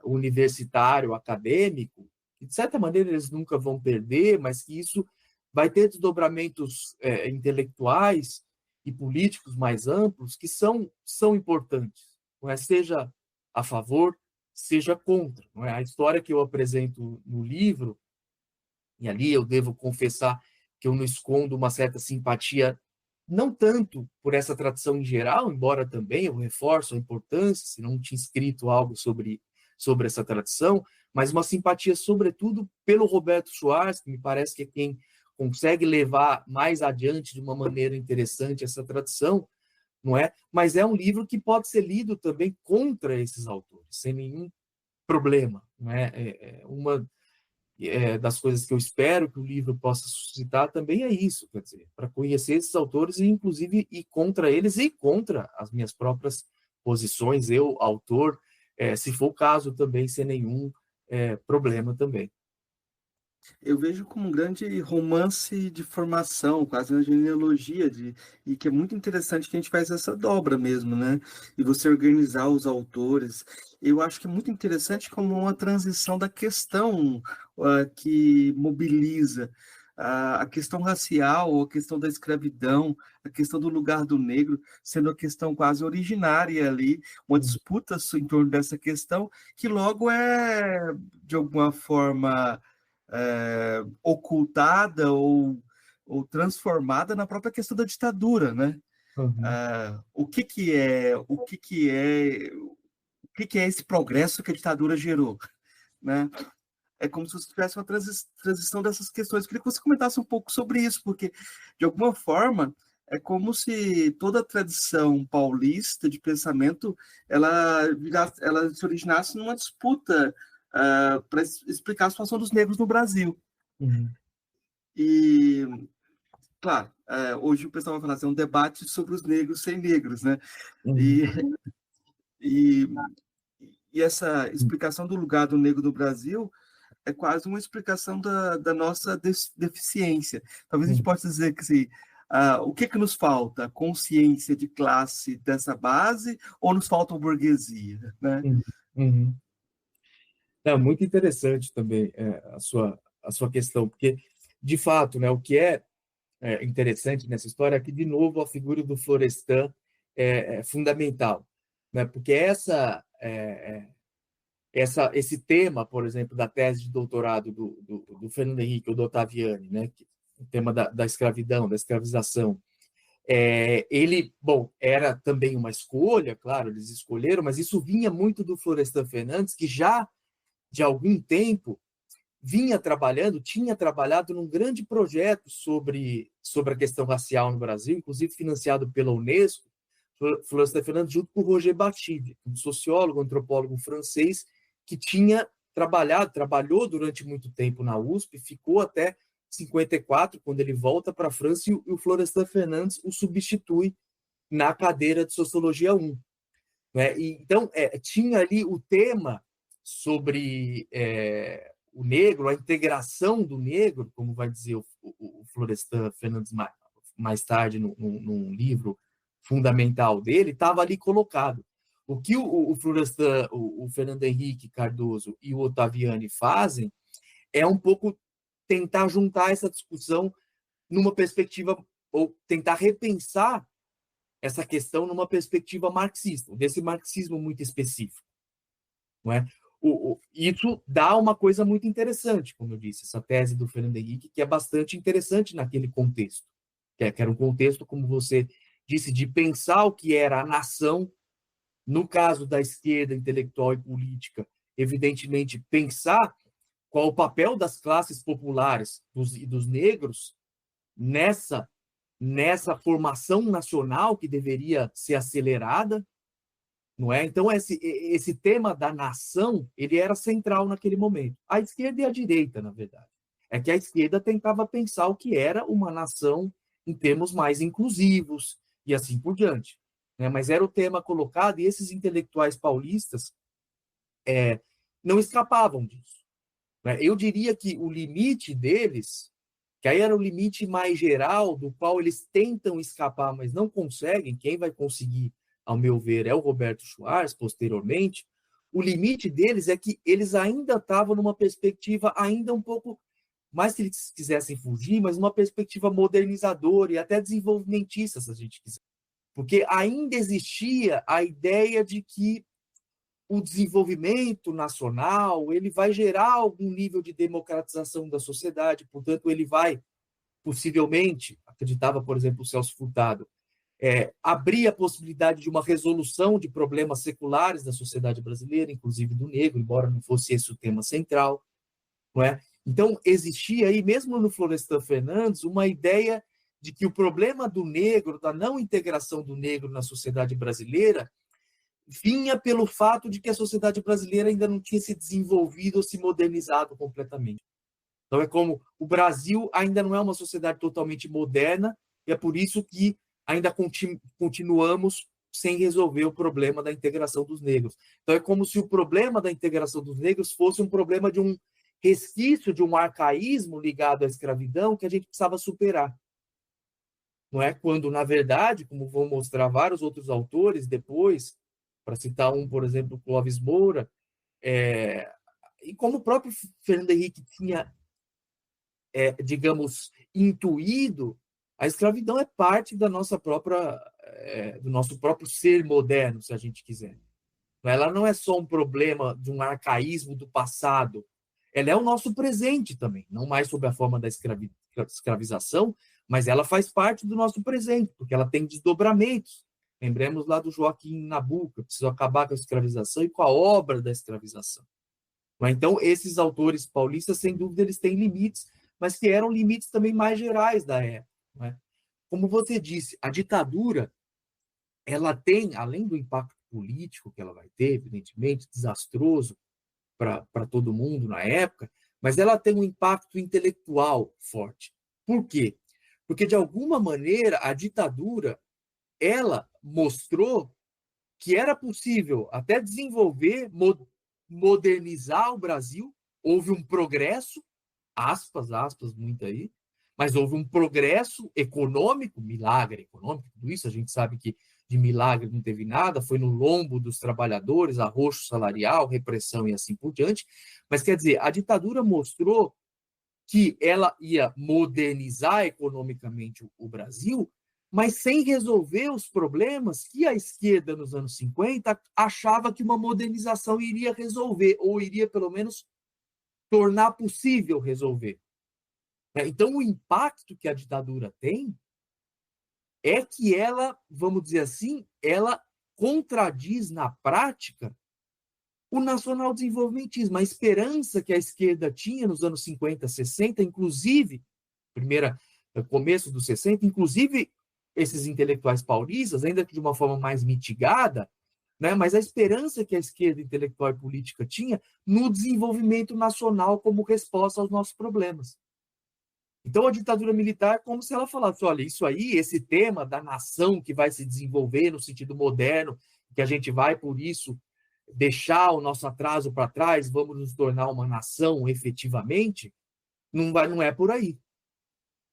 universitário, acadêmico, que de certa maneira eles nunca vão perder, mas que isso vai ter desdobramentos intelectuais e políticos mais amplos que são importantes, não é? Seja a favor, seja contra, não é? A história que eu apresento no livro, e ali eu devo confessar que eu não escondo uma certa simpatia, não tanto por essa tradição em geral, embora também eu reforço a importância, se não tinha escrito algo sobre essa tradição, mas uma simpatia sobretudo pelo Roberto Schwartz, que me parece que é quem consegue levar mais adiante de uma maneira interessante essa tradição, não é? Mas é um livro que pode ser lido também contra esses autores, sem nenhum problema, não é? Uma das coisas que eu espero que o livro possa suscitar também é isso, quer dizer, para conhecer esses autores e, inclusive, ir contra eles e contra as minhas próprias posições, eu, autor, se for o caso também, sem nenhum problema também. Eu vejo como um grande romance de formação, quase uma genealogia, e que é muito interessante que a gente faz essa dobra mesmo, né? E você organizar os autores. Eu acho que é muito interessante como uma transição da questão que mobiliza a questão racial, a questão da escravidão, a questão do lugar do negro, sendo a questão quase originária ali, uma disputa em torno dessa questão, que logo é, de alguma forma, ocultada ou transformada na própria questão da ditadura, né? Uhum. O que é esse progresso que a ditadura gerou, né? É como se você tivesse uma transição dessas questões. Eu queria que você comentasse um pouco sobre isso, porque, de alguma forma, é como se toda a tradição paulista de pensamento ela se originasse numa disputa para explicar a situação dos negros no Brasil. Uhum. E, claro, hoje o pessoal vai falar assim, um debate sobre os negros sem negros, né? Uhum. E essa explicação do lugar do negro no Brasil é quase uma explicação da nossa deficiência. Talvez a gente possa dizer que assim, o que nos falta? Consciência de classe dessa base ou nos falta a burguesia? Né? Uhum. É muito interessante também a sua questão, porque, de fato, né, o que é interessante nessa história é que, de novo, a figura do Florestan é fundamental, né, porque esse tema, por exemplo, da tese de doutorado do Fernando Henrique ou do Ottaviani, né, o tema da escravidão, da escravização, ele, bom, era também uma escolha, claro, eles escolheram, mas isso vinha muito do Florestan Fernandes, que já de algum tempo tinha trabalhado num grande projeto sobre a questão racial no Brasil, inclusive financiado pela Unesco, Florestan Fernandes, junto com o Roger Bastide, um sociólogo, antropólogo francês, que trabalhou durante muito tempo na USP, ficou até 54, quando ele volta para a França, e o Florestan Fernandes o substitui na cadeira de Sociologia 1. Né? Então, tinha ali o tema sobre o negro, a integração do negro, como vai dizer o Florestan Fernandes mais tarde num livro fundamental dele, estava ali colocado. O que o Florestan, o Fernando Henrique Cardoso e o Ottaviani fazem é um pouco tentar juntar essa discussão numa perspectiva, ou tentar repensar essa questão numa perspectiva marxista, desse marxismo muito específico. Não é? Isso dá uma coisa muito interessante, como eu disse, essa tese do Fernando Henrique, que é bastante interessante naquele contexto, que era um contexto, como você disse, de pensar o que era a nação, no caso da esquerda intelectual e política, evidentemente, pensar qual o papel das classes populares e dos negros nessa formação nacional que deveria ser acelerada, não é? Então, esse tema da nação, ele era central naquele momento. A esquerda e a direita, na verdade. É que a esquerda tentava pensar o que era uma nação em termos mais inclusivos e assim por diante. Né? Mas era o tema colocado, e esses intelectuais paulistas não escapavam disso. Né? Eu diria que o limite deles, que aí era o limite mais geral, do qual eles tentam escapar, mas não conseguem, quem vai conseguir, ao meu ver, é o Roberto Schwarz, posteriormente, o limite deles é que eles ainda estavam numa perspectiva ainda um pouco, mais que eles quisessem fugir, mas uma perspectiva modernizadora e até desenvolvimentista, se a gente quiser. Porque ainda existia a ideia de que o desenvolvimento nacional ele vai gerar algum nível de democratização da sociedade, portanto, ele vai, possivelmente, acreditava, por exemplo, o Celso Furtado, abrir a possibilidade de uma resolução de problemas seculares da sociedade brasileira, inclusive do negro, embora não fosse esse o tema central. Não é? Então, existia aí, mesmo no Florestan Fernandes, uma ideia de que o problema do negro, da não integração do negro na sociedade brasileira, vinha pelo fato de que a sociedade brasileira ainda não tinha se desenvolvido ou se modernizado completamente. Então, é como o Brasil ainda não é uma sociedade totalmente moderna, e é por isso que ainda continuamos sem resolver o problema da integração dos negros. Então, é como se o problema da integração dos negros fosse um problema de um resquício, de um arcaísmo ligado à escravidão que a gente precisava superar. Não é? Quando, na verdade, como vão mostrar vários outros autores depois, para citar um, por exemplo, Clóvis Moura, e como o próprio Fernando Henrique tinha, digamos, intuído, a escravidão é parte da nossa própria, do nosso próprio ser moderno, se a gente quiser. Ela não é só um problema de um arcaísmo do passado, ela é o nosso presente também, não mais sob a forma da escravização, mas ela faz parte do nosso presente, porque ela tem desdobramentos. Lembremos lá do Joaquim Nabuco, preciso acabar com a escravização e com a obra da escravização. Então, esses autores paulistas, sem dúvida, eles têm limites, mas que eram limites também mais gerais da época. Como você disse, a ditadura, ela tem, além do impacto político que ela vai ter, evidentemente, desastroso para todo mundo na época, mas ela tem um impacto intelectual forte. Por quê? Porque, de alguma maneira, a ditadura, ela mostrou que era possível até desenvolver, modernizar o Brasil. Houve um progresso, aspas, muito aí, mas houve um progresso econômico, milagre econômico, tudo isso a gente sabe que de milagre não teve nada, foi no lombo dos trabalhadores, arroxo salarial, repressão e assim por diante. Mas, quer dizer, a ditadura mostrou que ela ia modernizar economicamente o Brasil, mas sem resolver os problemas que a esquerda, nos anos 50, achava que uma modernização iria resolver, ou iria, pelo menos, tornar possível resolver. Então, o impacto que a ditadura tem é que ela, vamos dizer assim, ela contradiz na prática o nacional-desenvolvimentismo, a esperança que a esquerda tinha nos anos 50, 60, inclusive, começo dos 60, inclusive esses intelectuais paulistas, ainda que de uma forma mais mitigada, né, mas a esperança que a esquerda intelectual e política tinha no desenvolvimento nacional como resposta aos nossos problemas. Então, a ditadura militar é como se ela falasse, olha, isso aí, esse tema da nação que vai se desenvolver no sentido moderno, que a gente vai, por isso, deixar o nosso atraso para trás, vamos nos tornar uma nação efetivamente, não é por aí.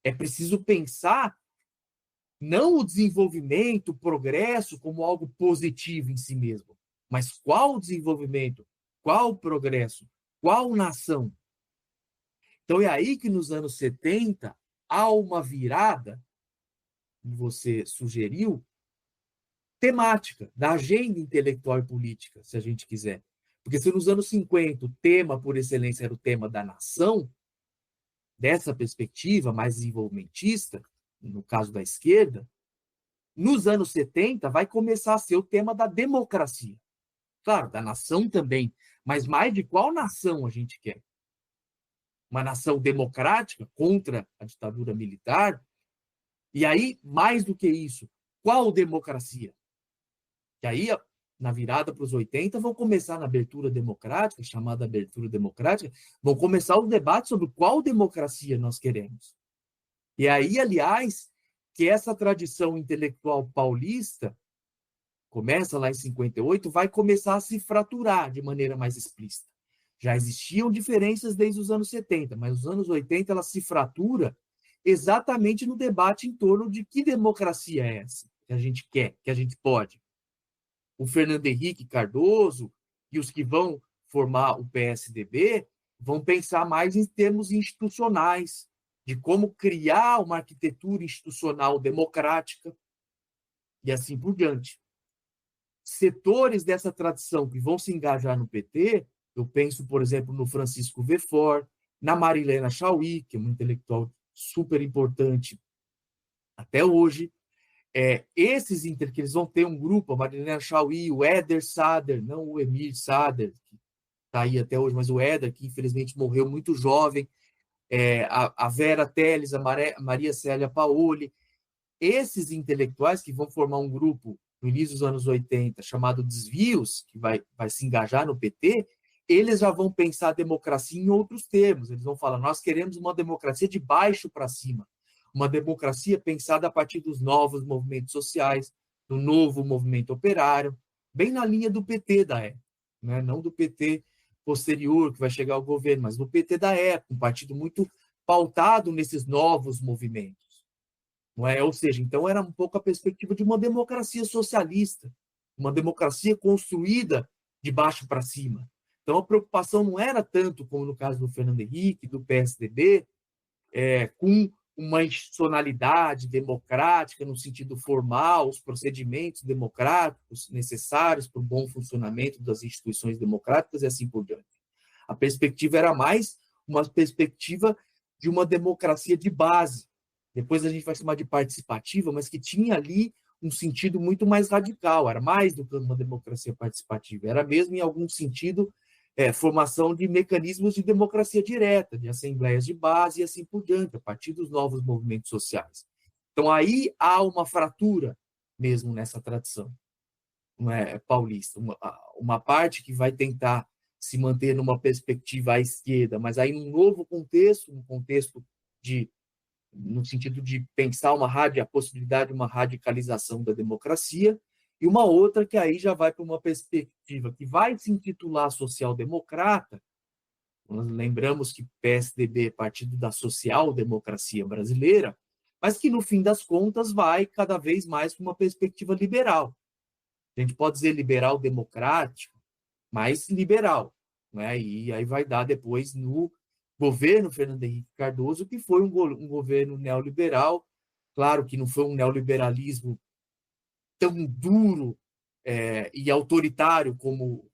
É preciso pensar não o desenvolvimento, o progresso como algo positivo em si mesmo, Mas qual desenvolvimento? Qual progresso? Qual nação? Então, é aí que nos anos 70 há uma virada, que você sugeriu, temática, da agenda intelectual e política, se a gente quiser. Porque se nos anos 50 o tema por excelência era o tema da nação, dessa perspectiva mais desenvolvimentista, no caso da esquerda, nos anos 70 vai começar a ser o tema da democracia. Claro, da nação também, mas mais de qual nação a gente quer? Uma nação democrática contra a ditadura militar? E aí, mais do que isso, qual democracia? Que aí, na virada para os 80, vão começar na abertura democrática, chamada abertura democrática, vão começar os debates sobre qual democracia nós queremos. E aí, aliás, que essa tradição intelectual paulista, começa lá em 58, vai começar a se fraturar de maneira mais explícita. Já existiam diferenças desde os anos 70, mas nos anos 80 ela se fratura exatamente no debate em torno de que democracia é essa que a gente quer, que a gente pode. O Fernando Henrique Cardoso e os que vão formar o PSDB vão pensar mais em termos institucionais, de como criar uma arquitetura institucional democrática e assim por diante. Setores dessa tradição que vão se engajar no PT, eu penso, por exemplo, no Francisco Verfort, na Marilena Chaui, que é uma intelectual super importante até hoje. Esses que eles vão ter um grupo, a Marilena Chaui, o Éder Sader, não o Emir Sader, que está aí até hoje, mas o Éder, que infelizmente morreu muito jovem, a Vera Teles, a Maria Célia Paoli, esses intelectuais que vão formar um grupo no início dos anos 80, chamado Desvios, que vai se engajar no PT, eles já vão pensar a democracia em outros termos. Eles vão falar, nós queremos uma democracia de baixo para cima, uma democracia pensada a partir dos novos movimentos sociais, do novo movimento operário, bem na linha do PT da época, né? Não do PT posterior, que vai chegar ao governo, mas do PT da época, um partido muito pautado nesses novos movimentos. Não é? Ou seja, então era um pouco a perspectiva de uma democracia socialista, uma democracia construída de baixo para cima. Então a preocupação não era tanto, como no caso do Fernando Henrique, do PSDB, com uma institucionalidade democrática no sentido formal, os procedimentos democráticos necessários para o bom funcionamento das instituições democráticas e assim por diante. A perspectiva era mais uma perspectiva de uma democracia de base. Depois a gente vai chamar de participativa, mas que tinha ali um sentido muito mais radical, era mais do que uma democracia participativa, era mesmo, em algum sentido, formação de mecanismos de democracia direta, de assembleias de base e assim por diante, a partir dos novos movimentos sociais. Então, aí há uma fratura mesmo nessa tradição, não é, paulista, uma parte que vai tentar se manter numa perspectiva à esquerda, mas aí num novo contexto, um contexto no sentido de pensar a possibilidade de uma radicalização da democracia, e uma outra que aí já vai para uma perspectiva que vai se intitular social-democrata. Nós lembramos que PSDB é partido da social-democracia brasileira, mas que, no fim das contas, vai cada vez mais para uma perspectiva liberal. A gente pode dizer liberal-democrático, mas liberal, né? E aí vai dar depois no governo Fernando Henrique Cardoso, que foi um governo neoliberal. Claro que não foi um neoliberalismo tão duro e autoritário como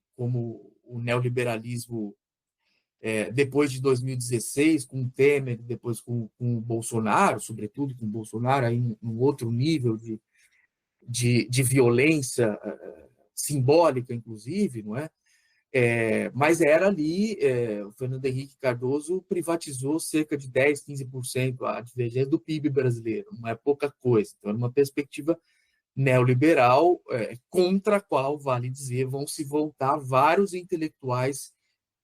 o neoliberalismo depois de 2016, com o Temer, depois com o Bolsonaro, sobretudo com o Bolsonaro, aí um outro nível de violência simbólica, simbólica, não é? Mas era ali, o Fernando Henrique Cardoso privatizou cerca de 10%, 15% a divergência do PIB brasileiro, não é pouca coisa. Então, era uma perspectiva neoliberal contra a qual, vale dizer, vão se voltar vários intelectuais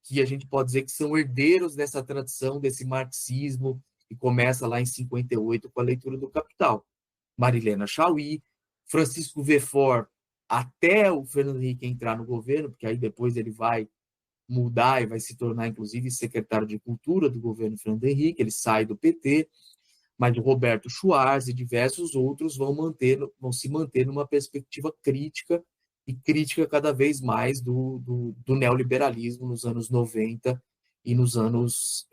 que a gente pode dizer que são herdeiros dessa tradição, desse marxismo, que começa lá em 58 com a leitura do Capital. Marilena Chaui, Francisco Verfort, até o Fernando Henrique entrar no governo, porque aí depois ele vai mudar e vai se tornar, inclusive, secretário de Cultura do governo Fernando Henrique, ele sai do PT, mas o Roberto Schwarz e diversos outros vão se manter numa perspectiva crítica e crítica cada vez mais do neoliberalismo nos anos 90 e nos anos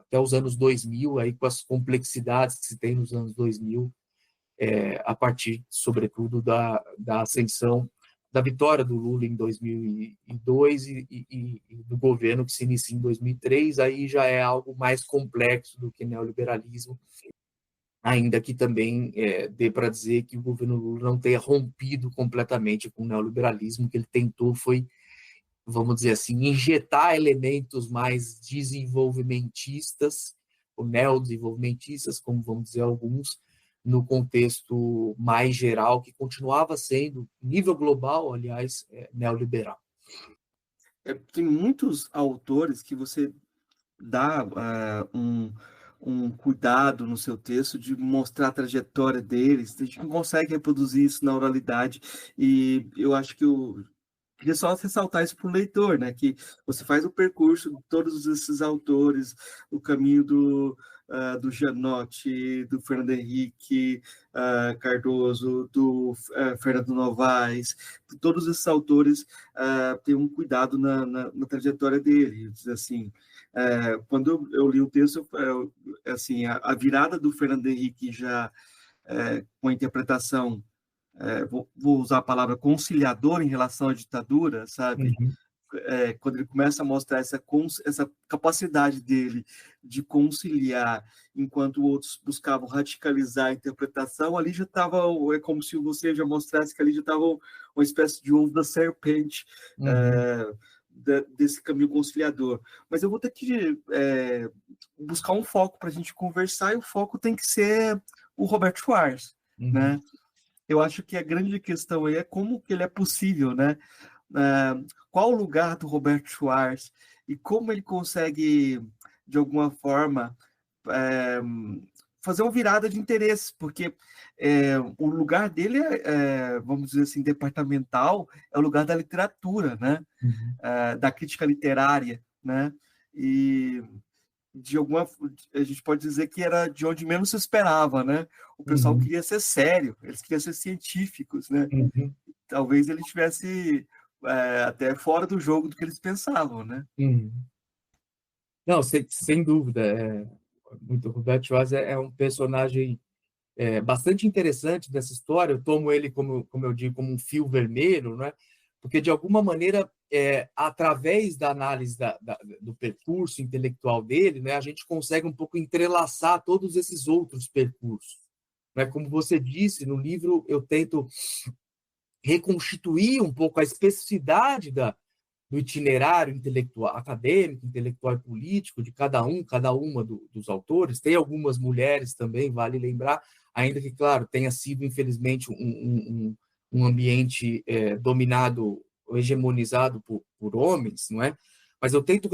até os anos 2000, aí com as complexidades que se tem nos anos 2000, a partir, sobretudo, da ascensão, da vitória do Lula em 2002 e do governo que se inicia em 2003, aí já é algo mais complexo do que neoliberalismo, ainda que também dê para dizer que o governo Lula não tenha rompido completamente com o neoliberalismo, que ele tentou foi, vamos dizer assim, injetar elementos mais desenvolvimentistas, ou neodesenvolvimentistas, como vamos dizer alguns, no contexto mais geral, que continuava sendo, nível global, aliás, neoliberal. Tem muitos autores que você dá um cuidado no seu texto de mostrar a trajetória deles, a gente não consegue reproduzir isso na oralidade, e eu acho que queria só ressaltar isso para o leitor, né? Que você faz o percurso de todos esses autores, o caminho do Gianotti, do Fernando Henrique Cardoso, do Fernando Novaes, todos esses autores têm um cuidado na trajetória deles. Assim, quando eu li o texto, assim, a virada do Fernando Henrique já com a interpretação, vou usar a palavra conciliador em relação à ditadura, sabe? Uhum. Quando ele começa a mostrar essa capacidade dele de conciliar, enquanto outros buscavam radicalizar a interpretação, ali já estava, é como se você já mostrasse que ali já estava uma espécie de ovo da serpente, desse caminho conciliador. Mas eu vou ter que buscar um foco para a gente conversar, e o foco tem que ser o Robert Schwarz, né? Eu acho que a grande questão aí é como que ele é possível, né? Qual o lugar do Robert Schwarz e como ele consegue, de alguma forma, fazer uma virada de interesse, porque o lugar dele vamos dizer assim, departamental, é o lugar da literatura, né? Da crítica literária, né? E a gente pode dizer que era de onde menos se esperava, né? O pessoal queria ser sério, eles queriam ser científicos, né? Talvez ele estivesse até fora do jogo do que eles pensavam, né? Não, sem dúvida. O Robert Schwarz é um personagem bastante interessante dessa história. Eu tomo ele, como eu digo, como um fio vermelho, né? Porque, de alguma maneira, através da análise do percurso intelectual dele, né, a gente consegue um pouco entrelaçar todos esses outros percursos. Né? Como você disse, no livro eu tento reconstituir um pouco a especificidade do itinerário intelectual, acadêmico, intelectual e político de cada uma dos autores. Tem algumas mulheres também, vale lembrar, ainda que, claro, tenha sido, infelizmente, um ambiente dominado ou hegemonizado por homens, não é? Mas eu tento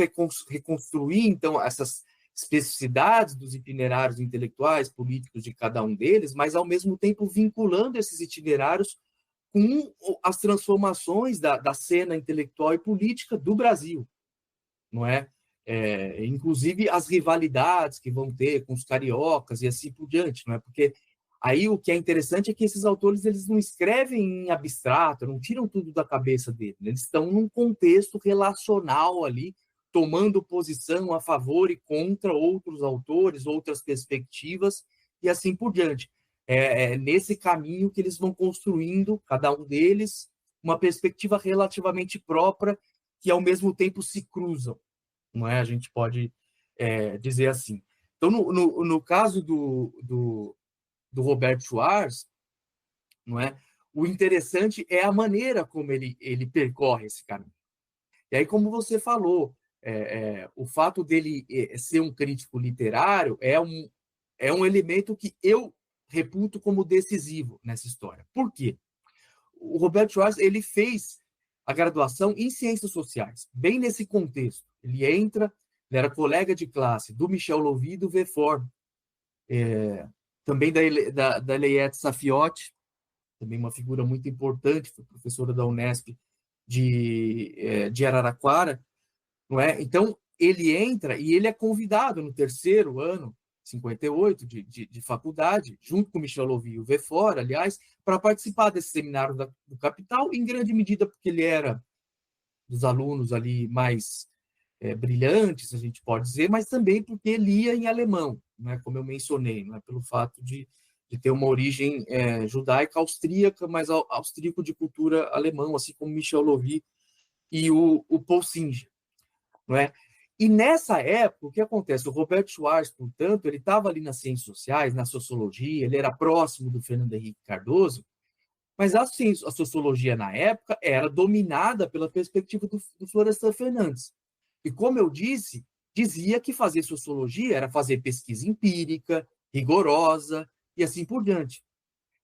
reconstruir, então, essas especificidades dos itinerários intelectuais, políticos de cada um deles, mas, ao mesmo tempo, vinculando esses itinerários com as transformações da cena intelectual e política do Brasil, não é? Inclusive as rivalidades que vão ter com os cariocas e assim por diante, não é? Porque aí o que é interessante é que esses autores eles não escrevem em abstrato, não tiram tudo da cabeça deles, eles estão num contexto relacional ali, tomando posição a favor e contra outros autores, outras perspectivas e assim por diante. Nesse caminho que eles vão construindo, cada um deles, uma perspectiva relativamente própria, que ao mesmo tempo se cruzam, não é? A gente pode dizer assim. Então, no caso do Robert Schwarz, não é? O interessante é a maneira como ele percorre esse caminho. E aí, como você falou, o fato dele ser um crítico literário é um elemento que eu reputo como decisivo nessa história. Por quê? O Robert Schwarz ele fez a graduação em Ciências Sociais, bem nesse contexto. Ele era colega de classe do Michel Louvi e do Verfort, também da Leiette Safiotti, também uma figura muito importante, foi professora da Unesp de Araraquara, não é? Então, ele entra e ele é convidado no terceiro ano, 58, de faculdade, junto com Michel Louvi e o Veffort, aliás, para participar desse seminário do Capital, em grande medida porque ele era dos alunos ali mais brilhantes, a gente pode dizer, mas também porque lia em alemão, né, como eu mencionei, né, pelo fato de ter uma origem judaica austríaca, mas austríaco de cultura alemã, assim como Michel Louvi e o Paul Singer, não é? E nessa época, o que acontece? O Roberto Schwarz, portanto, ele estava ali nas ciências sociais, na sociologia, ele era próximo do Fernando Henrique Cardoso, mas a sociologia na época era dominada pela perspectiva do Florestan Fernandes. E como eu disse, dizia que fazer sociologia era fazer pesquisa empírica, rigorosa e assim por diante.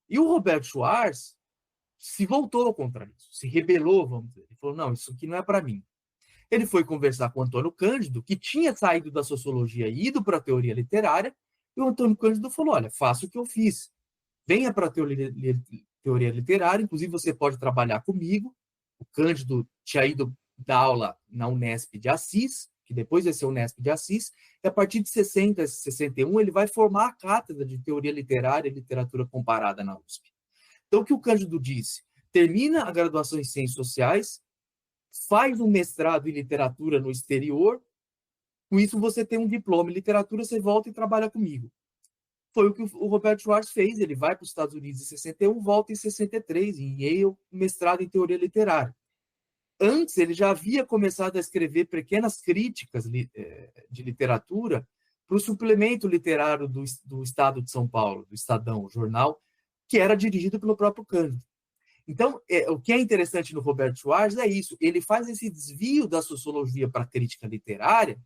E o Roberto Schwarz se voltou contra isso, se rebelou, vamos dizer. Ele falou, não, isso aqui não é para mim. Ele foi conversar com o Antônio Cândido, que tinha saído da sociologia e ido para a teoria literária, e o Antônio Cândido falou, olha, faça o que eu fiz. Venha para a teoria literária, inclusive você pode trabalhar comigo. O Cândido tinha ido dar aula na Unesp de Assis, que depois vai ser a Unesp de Assis, e a partir de 60, 61, ele vai formar a cátedra de teoria literária e literatura comparada na USP. Então, o que o Cândido disse? Termina a graduação em Ciências Sociais, faz um mestrado em literatura no exterior, com isso você tem um diploma em literatura, você volta e trabalha comigo. Foi o que o Roberto Schwarz fez, ele vai para os Estados Unidos em 61, volta em 63, em Yale, mestrado em teoria literária. Antes, ele já havia começado a escrever pequenas críticas de literatura para o suplemento literário do Estado de São Paulo, do Estadão, o jornal, que era dirigido pelo próprio Cândido. Então, o que é interessante no Roberto Schwarz é isso, ele faz esse desvio da sociologia para a crítica literária,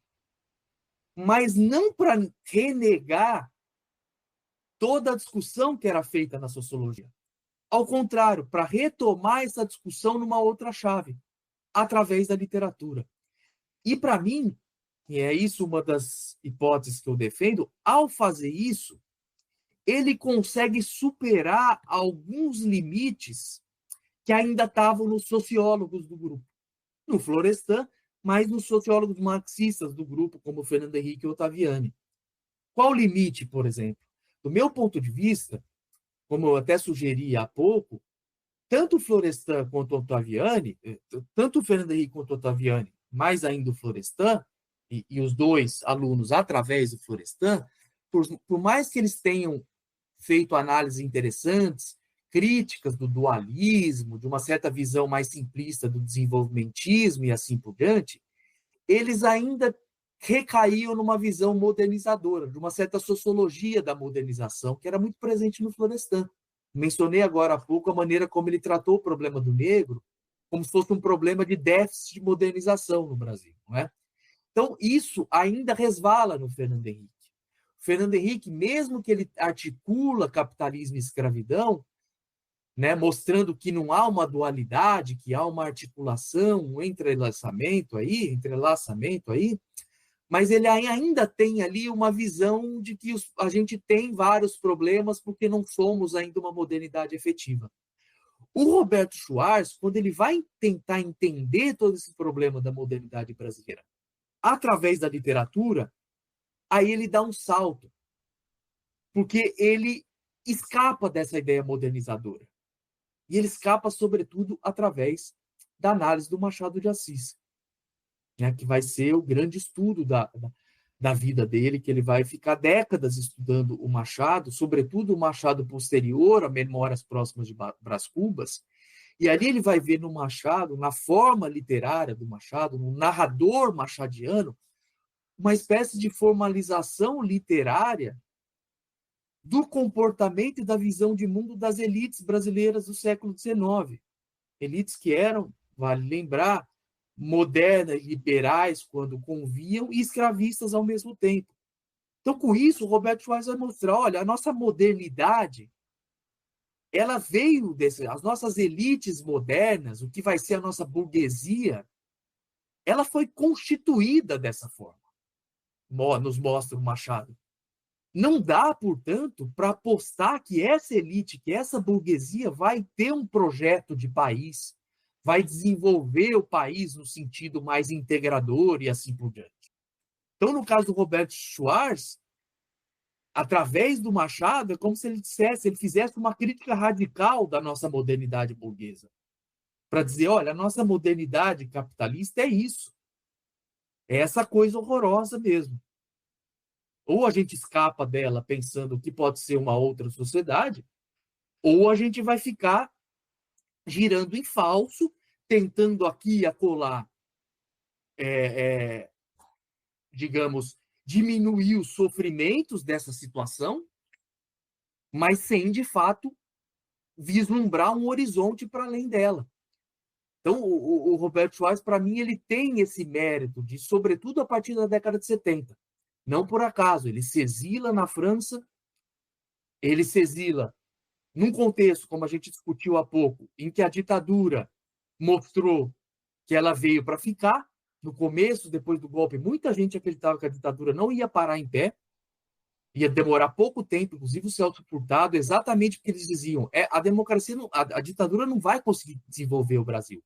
mas não para renegar toda a discussão que era feita na sociologia. Ao contrário, para retomar essa discussão numa outra chave, através da literatura. E, para mim, e é isso uma das hipóteses que eu defendo, ao fazer isso, ele consegue superar alguns limites que ainda estavam nos sociólogos do grupo. No Florestan, mas nos sociólogos marxistas do grupo, como Fernando Henrique Ottaviani. Qual o limite, por exemplo? Do meu ponto de vista, como eu até sugeri há pouco, tanto o Florestan quanto o Ottaviani, tanto o Fernando Henrique quanto o Ottaviani, mais ainda o Florestan, e os dois alunos através do Florestan, por mais que eles tenham feito análises interessantes, críticas do dualismo, de uma certa visão mais simplista do desenvolvimentismo e assim por diante, eles ainda recaíam numa visão modernizadora, de uma certa sociologia da modernização, que era muito presente no Florestan. Mencionei agora há pouco a maneira como ele tratou o problema do negro como se fosse um problema de déficit de modernização no Brasil, não é? Então, isso ainda resvala no Fernando Henrique. O Fernando Henrique, mesmo que ele articula capitalismo e escravidão, né, mostrando que não há uma dualidade, que há uma articulação, um entrelaçamento aí, mas ele ainda tem ali uma visão de que a gente tem vários problemas porque não somos ainda uma modernidade efetiva. O Roberto Schwarz, quando ele vai tentar entender todo esse problema da modernidade brasileira através da literatura, aí ele dá um salto, porque ele escapa dessa ideia modernizadora. E ele escapa, sobretudo, através da análise do Machado de Assis, né, que vai ser o grande estudo da vida dele, que ele vai ficar décadas estudando o Machado, sobretudo o Machado posterior, a Memórias Próximas de Brás Cubas, e ali ele vai ver no Machado, na forma literária do Machado, no narrador machadiano, uma espécie de formalização literária do comportamento e da visão de mundo das elites brasileiras do século XIX. Elites que eram, vale lembrar, modernas, liberais quando conviam e escravistas ao mesmo tempo. Então, com isso, o Roberto Schwarz vai mostrar, olha, a nossa modernidade, ela veio as nossas elites modernas, o que vai ser a nossa burguesia, ela foi constituída dessa forma, nos mostra o Machado. Não dá, portanto, para apostar que essa elite, que essa burguesia vai ter um projeto de país, vai desenvolver o país no sentido mais integrador e assim por diante. Então, no caso do Roberto Schwarz, através do Machado, é como se ele fizesse uma crítica radical da nossa modernidade burguesa. Para dizer, olha, a nossa modernidade capitalista é isso. É essa coisa horrorosa mesmo. Ou a gente escapa dela pensando que pode ser uma outra sociedade, ou a gente vai ficar girando em falso, tentando aqui e acolá, digamos, diminuir os sofrimentos dessa situação, mas sem, de fato, vislumbrar um horizonte para além dela. Então, o Roberto Schwarz, para mim, ele tem esse mérito de, sobretudo a partir da década de 70. Não por acaso, ele se exila na França, ele se exila num contexto, como a gente discutiu há pouco, em que a ditadura mostrou que ela veio para ficar. No começo, depois do golpe, muita gente acreditava que a ditadura não ia parar em pé, ia demorar pouco tempo, inclusive o Celso Furtado, exatamente porque eles diziam, a democracia, a ditadura não vai conseguir desenvolver o Brasil.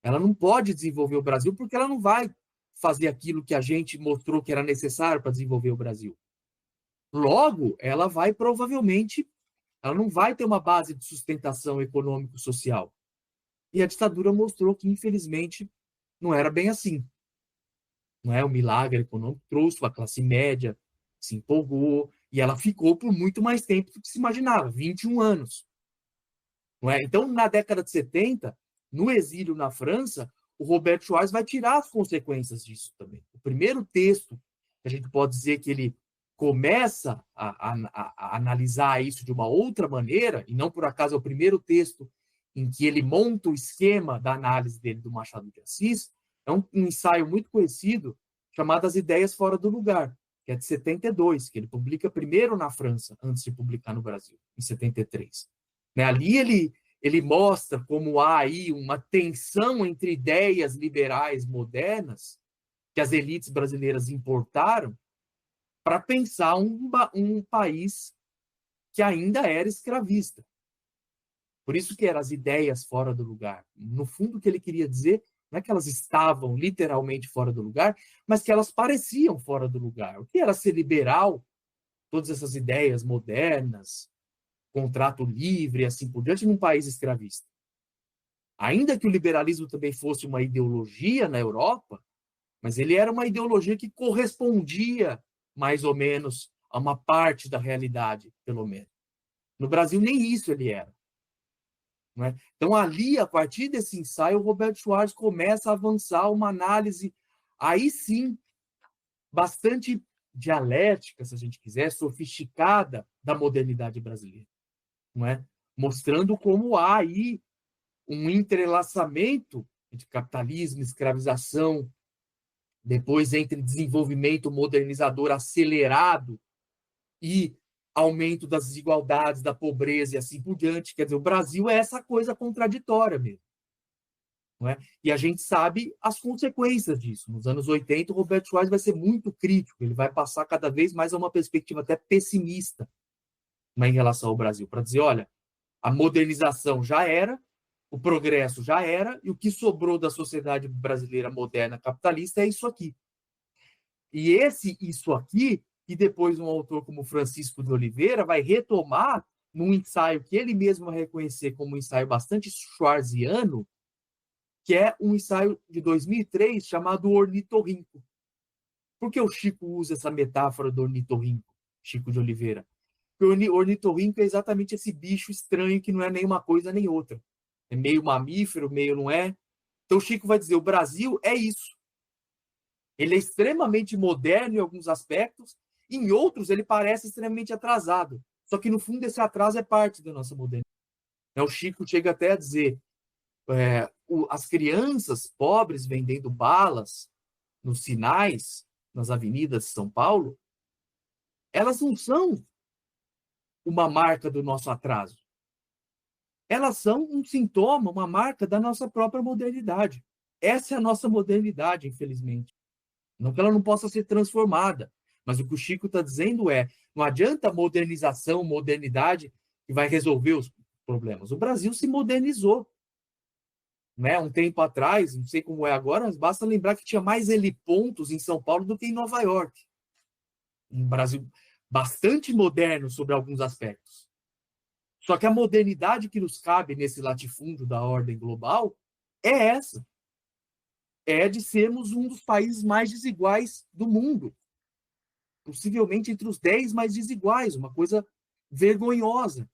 Ela não pode desenvolver o Brasil porque ela não vai fazer aquilo que a gente mostrou que era necessário para desenvolver o Brasil. Logo, ela vai provavelmente, ela não vai ter uma base de sustentação econômico-social. E a ditadura mostrou que, infelizmente, não era bem assim. Não é? O milagre econômico trouxe a classe média, se empolgou, e ela ficou por muito mais tempo do que se imaginava, 21 anos. Não é? Então, na década de 70, no exílio na França, o Roberto Schwarz vai tirar as consequências disso também. O primeiro texto, que a gente pode dizer que ele começa a analisar isso de uma outra maneira, e não por acaso é o primeiro texto em que ele monta o esquema da análise dele do Machado de Assis, é um ensaio muito conhecido chamado As Ideias Fora do Lugar, que é de 72, que ele publica primeiro na França, antes de publicar no Brasil, em 73. Ali ele mostra como há aí uma tensão entre ideias liberais modernas que as elites brasileiras importaram para pensar um país que ainda era escravista. Por isso que eram as ideias fora do lugar. No fundo, o que ele queria dizer não é que elas estavam literalmente fora do lugar, mas que elas pareciam fora do lugar. O que era ser liberal? Todas essas ideias modernas, contrato livre, assim por diante, num país escravista. Ainda que o liberalismo também fosse uma ideologia na Europa, mas ele era uma ideologia que correspondia, mais ou menos, a uma parte da realidade, pelo menos. No Brasil, nem isso ele era. Não é? Então, ali, a partir desse ensaio, o Roberto Schwarz começa a avançar uma análise, aí sim, bastante dialética, se a gente quiser, sofisticada da modernidade brasileira. Não é? Mostrando como há aí um entrelaçamento entre capitalismo, escravização, depois entre desenvolvimento modernizador acelerado e aumento das desigualdades, da pobreza e assim por diante. Quer dizer, o Brasil é essa coisa contraditória mesmo. Não é? E a gente sabe as consequências disso. Nos anos 80, o Roberto Schwarz vai ser muito crítico, ele vai passar cada vez mais a uma perspectiva até pessimista em relação ao Brasil, para dizer, olha, a modernização já era, o progresso já era, e o que sobrou da sociedade brasileira moderna capitalista é isso aqui. E isso aqui, que depois um autor como Francisco de Oliveira vai retomar num ensaio que ele mesmo vai reconhecer como um ensaio bastante schwarziano, que é um ensaio de 2003 chamado Ornitorrinco. Por que o Chico usa essa metáfora do ornitorrinco, Chico de Oliveira? Porque o ornitorrinco é exatamente esse bicho estranho que não é nem uma coisa nem outra. É meio mamífero, meio não é. Então o Chico vai dizer, o Brasil é isso. Ele é extremamente moderno em alguns aspectos, em outros ele parece extremamente atrasado. Só que no fundo esse atraso é parte da nossa modernidade. O Chico chega até a dizer, as crianças pobres vendendo balas nos sinais, nas avenidas de São Paulo, elas não são uma marca do nosso atraso. Elas são um sintoma, uma marca da nossa própria modernidade. Essa é a nossa modernidade, infelizmente. Não que ela não possa ser transformada, mas o que o Chico está dizendo é, não adianta modernização, modernidade, que vai resolver os problemas. O Brasil se modernizou. Né? Um tempo atrás, não sei como é agora, mas basta lembrar que tinha mais helipontos em São Paulo do que em Nova York. No Brasil, bastante moderno sobre alguns aspectos. Só que a modernidade que nos cabe nesse latifúndio da ordem global é essa. É de sermos um dos países mais desiguais do mundo. Possivelmente entre os 10 mais desiguais, uma coisa vergonhosa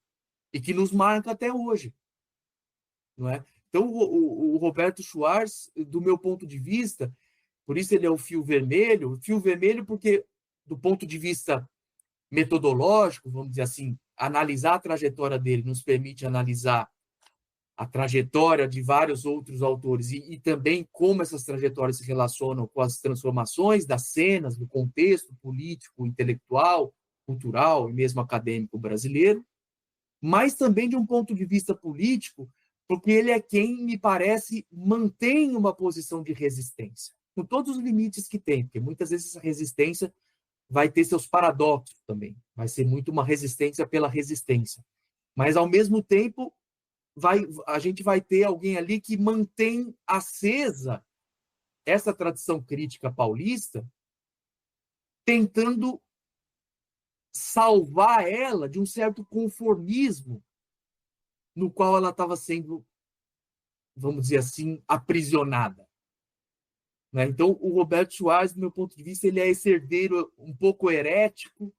e que nos marca até hoje. Não é? Então, o Roberto Schwarz, do meu ponto de vista, por isso ele é o fio vermelho porque, do ponto de vista metodológico, vamos dizer assim, analisar a trajetória dele nos permite analisar a trajetória de vários outros autores e também como essas trajetórias se relacionam com as transformações das cenas, do contexto político, intelectual, cultural e mesmo acadêmico brasileiro, mas também de um ponto de vista político, porque ele é quem, me parece, mantém uma posição de resistência, com todos os limites que tem, porque muitas vezes essa resistência vai ter seus paradoxos também, vai ser muito uma resistência pela resistência, mas, ao mesmo tempo, a gente vai ter alguém ali que mantém acesa essa tradição crítica paulista, tentando salvar ela de um certo conformismo no qual ela estava sendo, vamos dizer assim, aprisionada. Né? Então, o Roberto Schwarz, do meu ponto de vista, ele é esse herdeiro um pouco herético,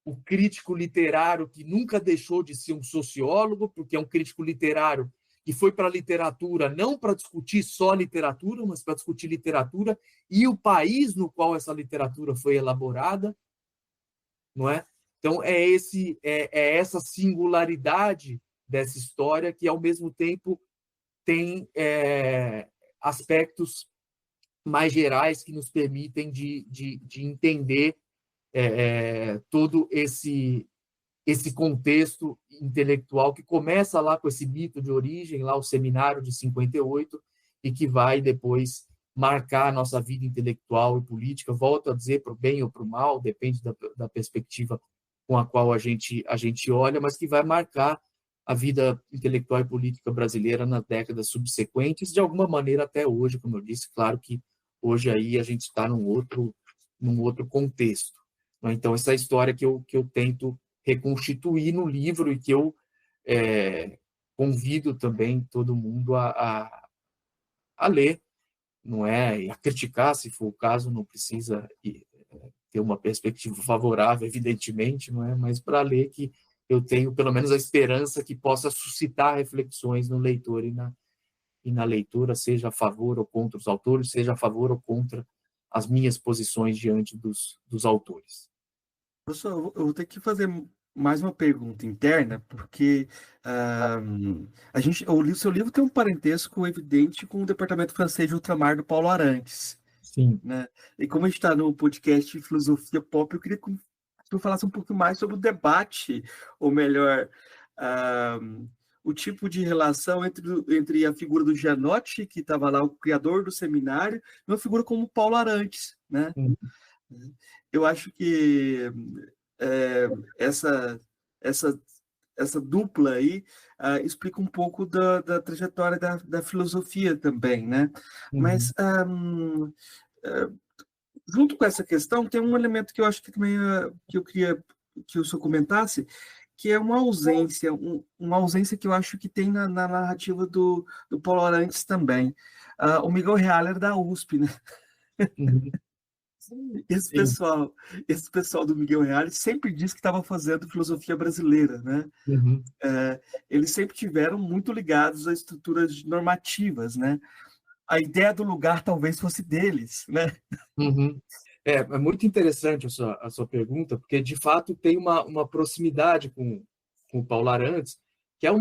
o crítico literário que nunca deixou de ser um sociólogo, porque é um crítico literário que foi para a literatura não para discutir só literatura, mas para discutir literatura e o país no qual essa literatura foi elaborada, não é? Então, é essa singularidade dessa história que, ao mesmo tempo, tem aspectos mais gerais que nos permitem de entender todo esse contexto intelectual que começa lá com esse mito de origem, lá o seminário de 58, e que vai depois marcar a nossa vida intelectual e política, volto a dizer, para o bem ou para o mal, depende da perspectiva com a qual a gente olha, mas que vai marcar a vida intelectual e política brasileira nas décadas subsequentes, de alguma maneira até hoje, como eu disse, claro que hoje aí a gente está num outro contexto. Então, essa história que eu tento reconstituir no livro e que eu convido também todo mundo a ler, não é? E a criticar, se for o caso, não precisa ter uma perspectiva favorável, evidentemente, não é? Mas para ler que eu tenho pelo menos a esperança que possa suscitar reflexões no leitor e na leitura, seja a favor ou contra os autores, seja a favor ou contra as minhas posições diante dos autores. Professor, eu vou ter que fazer mais uma pergunta interna, porque o seu livro tem um parentesco evidente com o Departamento Francês de Ultramar do Paulo Arantes. Sim. Né? E como a gente está no podcast Filosofia Pop, eu queria que tu falasse um pouco mais sobre o debate, ou melhor, o tipo de relação entre a figura do Gianotti, que estava lá, o criador do seminário, e uma figura como Paulo Arantes, né? Eu acho que essa dupla aí explica um pouco da trajetória da filosofia também, né? Mas junto com essa questão, tem um elemento que eu acho que também que eu queria que o senhor comentasse, que é uma ausência que eu acho que tem na narrativa do Paulo Arantes também. O Miguel Haller da USP, né? Esse pessoal do Miguel Haller sempre disse que estava fazendo filosofia brasileira, né? Eles sempre tiveram muito ligados a estruturas normativas, né? A ideia do lugar talvez fosse deles, né? É muito interessante a sua pergunta, porque, de fato, tem uma proximidade com o Paulo Arantes, que é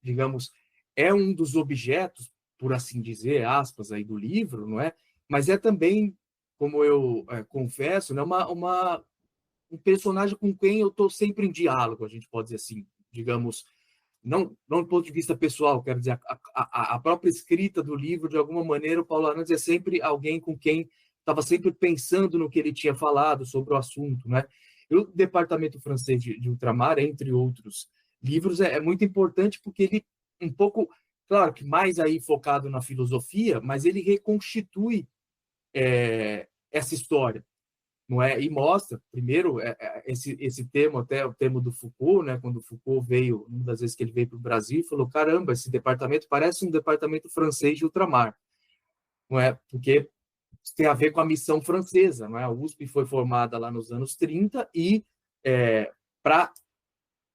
digamos, é um dos objetos, por assim dizer, aspas, aí do livro, não é? Mas é também, como eu confesso, né, um personagem com quem eu estou sempre em diálogo, a gente pode dizer assim, digamos, não do ponto de vista pessoal, quero dizer, a própria escrita do livro, de alguma maneira, o Paulo Arantes é sempre alguém com quem estava sempre pensando no que ele tinha falado sobre o assunto, né? O Departamento Francês de Ultramar, entre outros livros, é muito importante porque ele, um pouco, claro que mais aí focado na filosofia, mas ele reconstitui essa história. não é? E mostra, primeiro, esse termo, até o termo do Foucault, né? Quando o Foucault veio, uma das vezes que ele veio para o Brasil, falou, caramba, esse departamento parece um departamento francês de ultramar, não é? Porque tem a ver com a missão francesa, não é? A USP foi formada lá nos anos 30 e para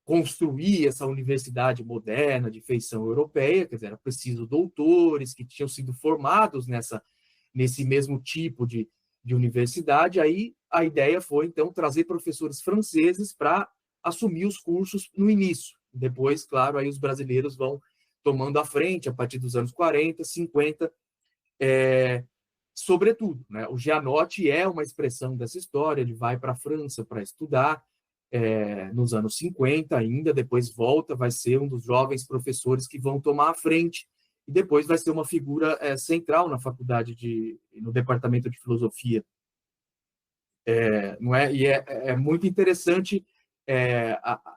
construir essa universidade moderna de feição europeia, quer dizer, era preciso doutores que tinham sido formados nesse mesmo tipo de universidade. Aí a ideia foi, então, trazer professores franceses para assumir os cursos no início. Depois, claro, aí os brasileiros vão tomando a frente a partir dos anos 40, 50, sobretudo, né? O Gianotti é uma expressão dessa história, ele vai para a França para estudar, nos anos 50 ainda, depois volta, vai ser um dos jovens professores que vão tomar a frente, e depois vai ser uma figura central na faculdade, no departamento de filosofia. Não é? E é muito interessante,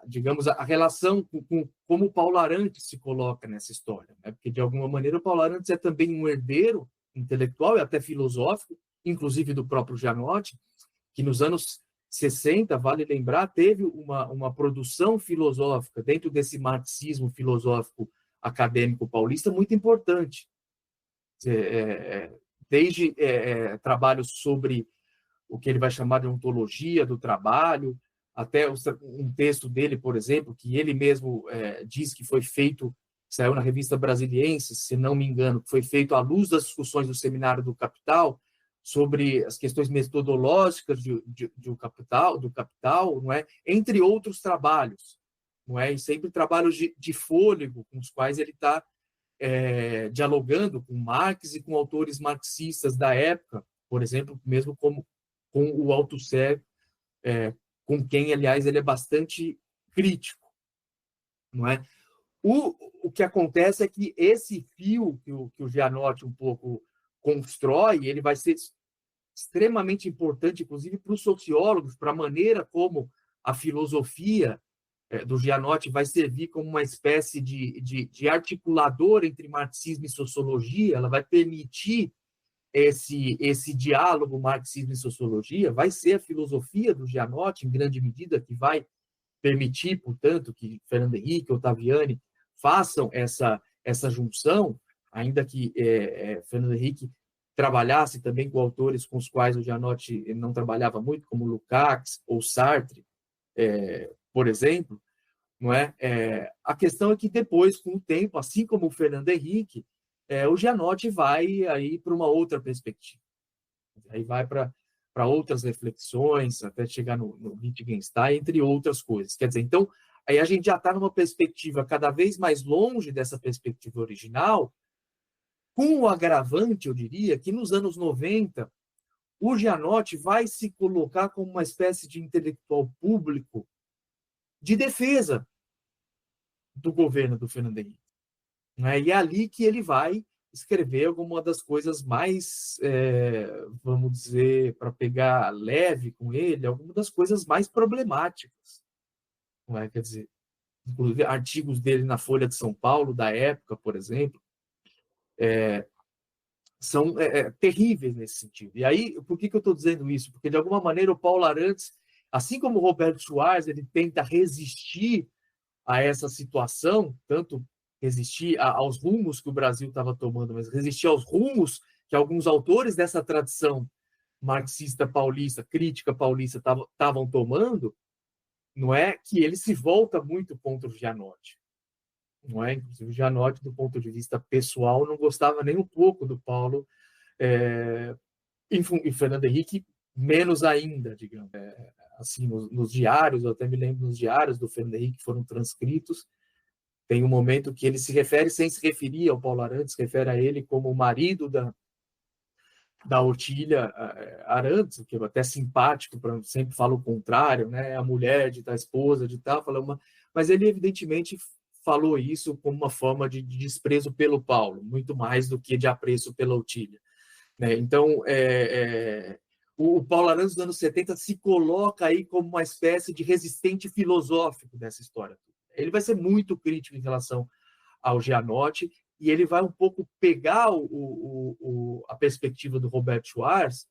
digamos, a relação com como o Paulo Arantes se coloca nessa história, né? Porque, de alguma maneira, o Paulo Arantes é também um herdeiro intelectual e até filosófico, inclusive do próprio Gianotti, que nos anos 60, vale lembrar, teve uma produção filosófica dentro desse marxismo filosófico acadêmico paulista muito importante. Desde trabalhos sobre o que ele vai chamar de ontologia do trabalho, até um texto dele, por exemplo, que ele mesmo diz que foi feito, saiu na revista Brasiliense, se não me engano, que foi feito à luz das discussões do Seminário do Capital, sobre as questões metodológicas do capital, não é? Entre outros trabalhos, não é? E sempre trabalhos de fôlego, com os quais ele está dialogando com Marx e com autores marxistas da época, por exemplo, mesmo com o Althusser, com quem, aliás, ele é bastante crítico, não é? O que acontece é que esse fio que o Gianotti um pouco constrói, ele vai ser extremamente importante, inclusive, para os sociólogos, para a maneira como a filosofia do Gianotti vai servir como uma espécie de articulador entre marxismo e sociologia. Ela vai permitir esse diálogo marxismo e sociologia, vai ser a filosofia do Gianotti, em grande medida, que vai permitir, portanto, que Fernando Henrique, Ottaviani façam essa junção, ainda que Fernando Henrique trabalhasse também com autores com os quais o Gianotti não trabalhava muito, como Lukács ou Sartre, por exemplo, não é? A questão é que depois, com o tempo, assim como o Fernando Henrique, o Gianotti vai aí para uma outra perspectiva. Aí vai para outras reflexões, até chegar no Wittgenstein, entre outras coisas. Quer dizer, então, aí a gente já está numa perspectiva cada vez mais longe dessa perspectiva original, com o agravante, eu diria, que nos anos 90, o Gianotti vai se colocar como uma espécie de intelectual público de defesa do governo do Fernando Henrique. E é ali que ele vai escrever alguma das coisas mais, vamos dizer, para pegar leve com ele, alguma das coisas mais problemáticas. Não é? Quer dizer, inclusive artigos dele na Folha de São Paulo, da época, por exemplo, são terríveis nesse sentido. E aí, por que eu estou dizendo isso? Porque, de alguma maneira, o Paulo Arantes, assim como o Roberto Schwarz, ele tenta resistir a essa situação, tanto resistir aos rumos que o Brasil estava tomando, mas resistir aos rumos que alguns autores dessa tradição marxista paulista, crítica paulista, estavam tomando, não é? Que ele se volta muito contra o Gianotti. Não é? Inclusive, o Gianotti, do ponto de vista pessoal, não gostava nem um pouco do Paulo, e Fernando Henrique menos ainda, digamos. Assim, nos diários, eu até me lembro nos diários do Fernando Henrique que foram transcritos, tem um momento que ele se refere, sem se referir ao Paulo Arantes, refere a ele como o marido da Ortília Arantes, que é até simpático, sempre fala o contrário, né? A mulher da esposa de tal, mas ele evidentemente falou isso como uma forma de desprezo pelo Paulo, muito mais do que de apreço pela Ortília. Né? Então, o Paulo Arantes dos anos 70 se coloca aí como uma espécie de resistente filosófico dessa história. Ele vai ser muito crítico em relação ao Gianotti, e ele vai um pouco pegar a perspectiva do Roberto Schwarz,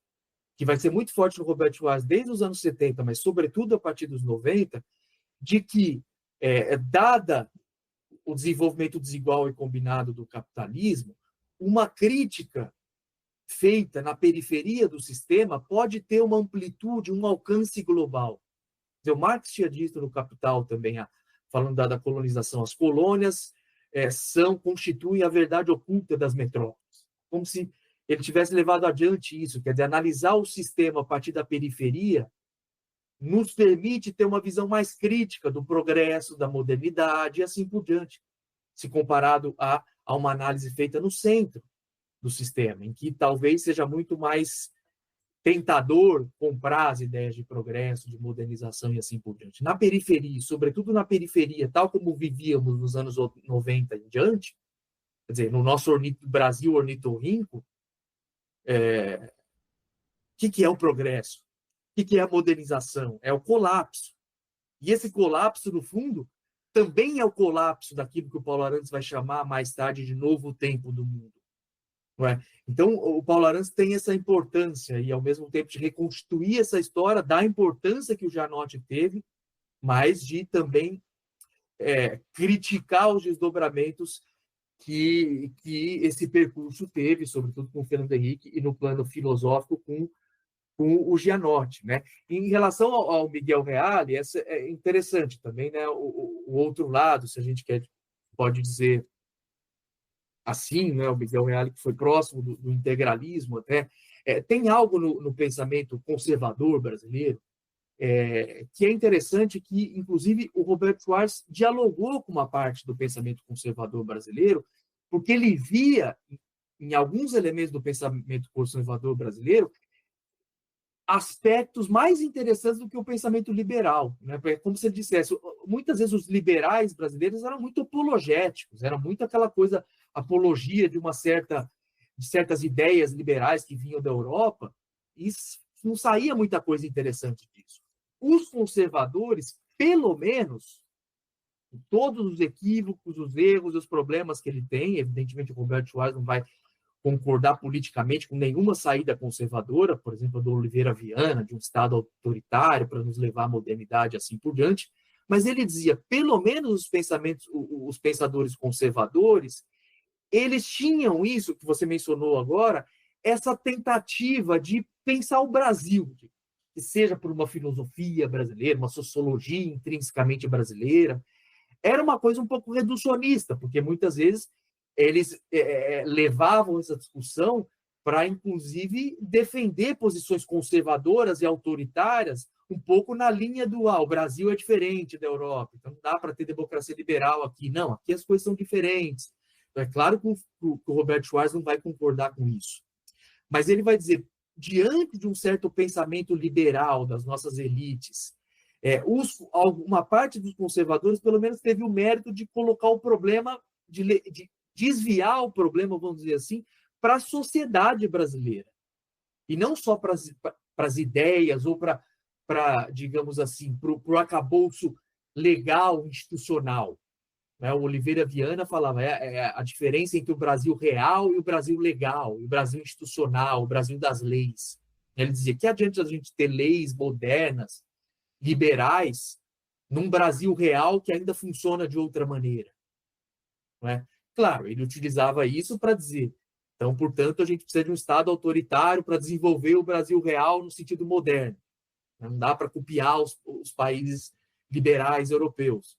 que vai ser muito forte no Robert Schwarz desde os anos 70, mas sobretudo a partir dos 90, de que, dada o desenvolvimento desigual e combinado do capitalismo, uma crítica feita na periferia do sistema pode ter uma amplitude, um alcance global. O Marx tinha dito no Capital também, falando da colonização, as colônias constituem a verdade oculta das metrópoles. Como se ele tivesse levado adiante isso, quer dizer, analisar o sistema a partir da periferia nos permite ter uma visão mais crítica do progresso, da modernidade e assim por diante, se comparado a uma análise feita no centro do sistema, em que talvez seja muito mais tentador comprar as ideias de progresso, de modernização e assim por diante. Na periferia, sobretudo na periferia, tal como vivíamos nos anos 90 em diante, quer dizer, no nosso Brasil ornitorrinco, o que é o progresso? O que é a modernização? É o colapso. E esse colapso, no fundo, também é o colapso daquilo que o Paulo Arantes vai chamar mais tarde de novo tempo do mundo. Não é? Então, o Paulo Arantes tem essa importância e, ao mesmo tempo, de reconstituir essa história da importância que o Gianotti teve, mas de também criticar os desdobramentos que esse percurso teve, sobretudo com o Fernando Henrique, e no plano filosófico com o Gianotti, né? Em relação ao Miguel Reale, essa é interessante também, né? O outro lado, se a gente pode dizer assim, né? O Miguel Reale, que foi próximo do integralismo até, tem algo no pensamento conservador brasileiro que é interessante, que, inclusive, o Robert Schwarz dialogou com uma parte do pensamento conservador brasileiro, porque ele via, em alguns elementos do pensamento conservador brasileiro, aspectos mais interessantes do que o pensamento liberal, né? Como se ele dissesse, muitas vezes os liberais brasileiros eram muito apologéticos, era muito aquela coisa, apologia de certas ideias liberais que vinham da Europa, e não saía muita coisa interessante disso. Os conservadores, pelo menos, todos os equívocos, os erros, os problemas que ele tem, evidentemente o Robert Schwarz não vai concordar politicamente com nenhuma saída conservadora, por exemplo, do Oliveira Viana, de um Estado autoritário para nos levar à modernidade, assim por diante, mas ele dizia, pelo menos os pensadores conservadores, eles tinham isso que você mencionou agora, essa tentativa de pensar o Brasil, que seja por uma filosofia brasileira, uma sociologia intrinsecamente brasileira. Era uma coisa um pouco reducionista, porque muitas vezes eles levavam essa discussão para, inclusive, defender posições conservadoras e autoritárias, um pouco na linha do o Brasil é diferente da Europa, então não dá para ter democracia liberal aqui. Não, aqui as coisas são diferentes. Então, é claro que o Robert Schwarz não vai concordar com isso. Mas ele vai dizer, diante de um certo pensamento liberal das nossas elites, uma parte dos conservadores, pelo menos, teve o mérito de colocar o problema, de desviar o problema, vamos dizer assim, para a sociedade brasileira. E não só para as ideias ou para, digamos assim, para o arcabouço legal, institucional. O Oliveira Viana falava a diferença entre o Brasil real e o Brasil legal, e o Brasil institucional, o Brasil das leis. Ele dizia que adianta a gente ter leis modernas, liberais, num Brasil real que ainda funciona de outra maneira. Não é? Claro, ele utilizava isso para dizer, então, portanto, a gente precisa de um Estado autoritário para desenvolver o Brasil real no sentido moderno. Não dá para copiar os países liberais europeus.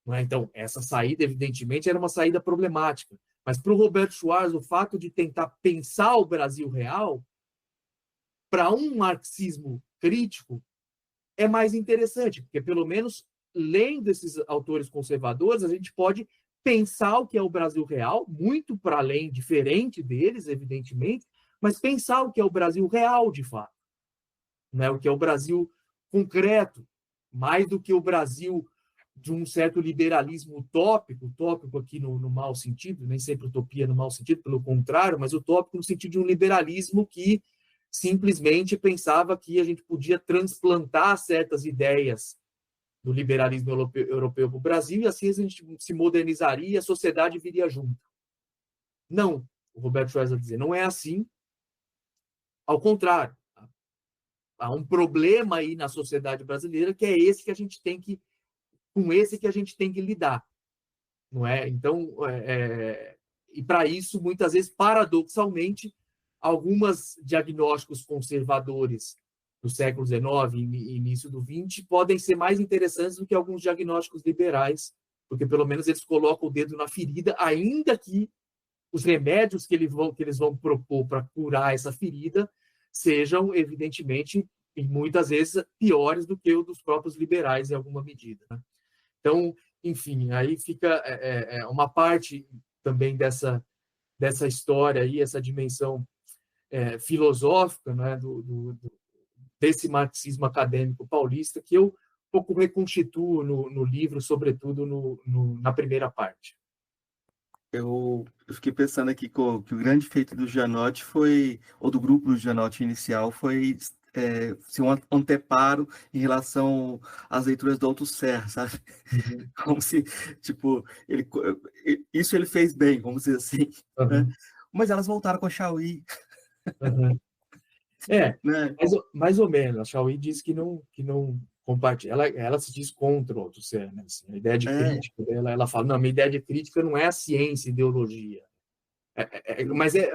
Não é? Então, essa saída, evidentemente, era uma saída problemática. Mas, para o Robert Schwarz, o fato de tentar pensar o Brasil real, para um marxismo crítico, é mais interessante, porque, pelo menos, lendo esses autores conservadores, a gente pode pensar o que é o Brasil real, muito para além, diferente deles, evidentemente, mas pensar o que é o Brasil real, de fato. Né? O que é o Brasil concreto, mais do que o Brasil de um certo liberalismo utópico aqui no mau sentido, nem sempre utopia no mau sentido, pelo contrário, mas utópico no sentido de um liberalismo que simplesmente pensava que a gente podia transplantar certas ideias do liberalismo europeu para o Brasil e assim a gente se modernizaria e a sociedade viria junto. Não, o Roberto Schwarz vai dizer, não é assim. Ao contrário, há um problema aí na sociedade brasileira que é esse que a gente tem que lidar, não é? Então, e para isso, muitas vezes, paradoxalmente, alguns diagnósticos conservadores do século XIX e início do XX podem ser mais interessantes do que alguns diagnósticos liberais, porque pelo menos eles colocam o dedo na ferida, ainda que os remédios que eles vão propor para curar essa ferida sejam, evidentemente, e muitas vezes, piores do que o dos próprios liberais, em alguma medida, né? Então, enfim, aí fica uma parte também dessa história aí, essa dimensão filosófica, né, desse marxismo acadêmico paulista, que eu um pouco reconstituo no livro, sobretudo na primeira parte. Eu fiquei pensando aqui que o grande feito do Gianotti foi, ou do grupo do Gianotti inicial, foi ser um anteparo em relação às leituras do Althusser, sabe? Uhum. Como se, tipo, isso ele fez bem, vamos dizer assim, uhum. né? Mas elas voltaram com a Chauí. Uhum. Né? Mais ou menos. A Chauí diz que não compartilha. Ela se diz contra o Althusser, né? Assim, a ideia de crítica dela, ela fala, não, a minha ideia de crítica não é a ciência, a ideologia.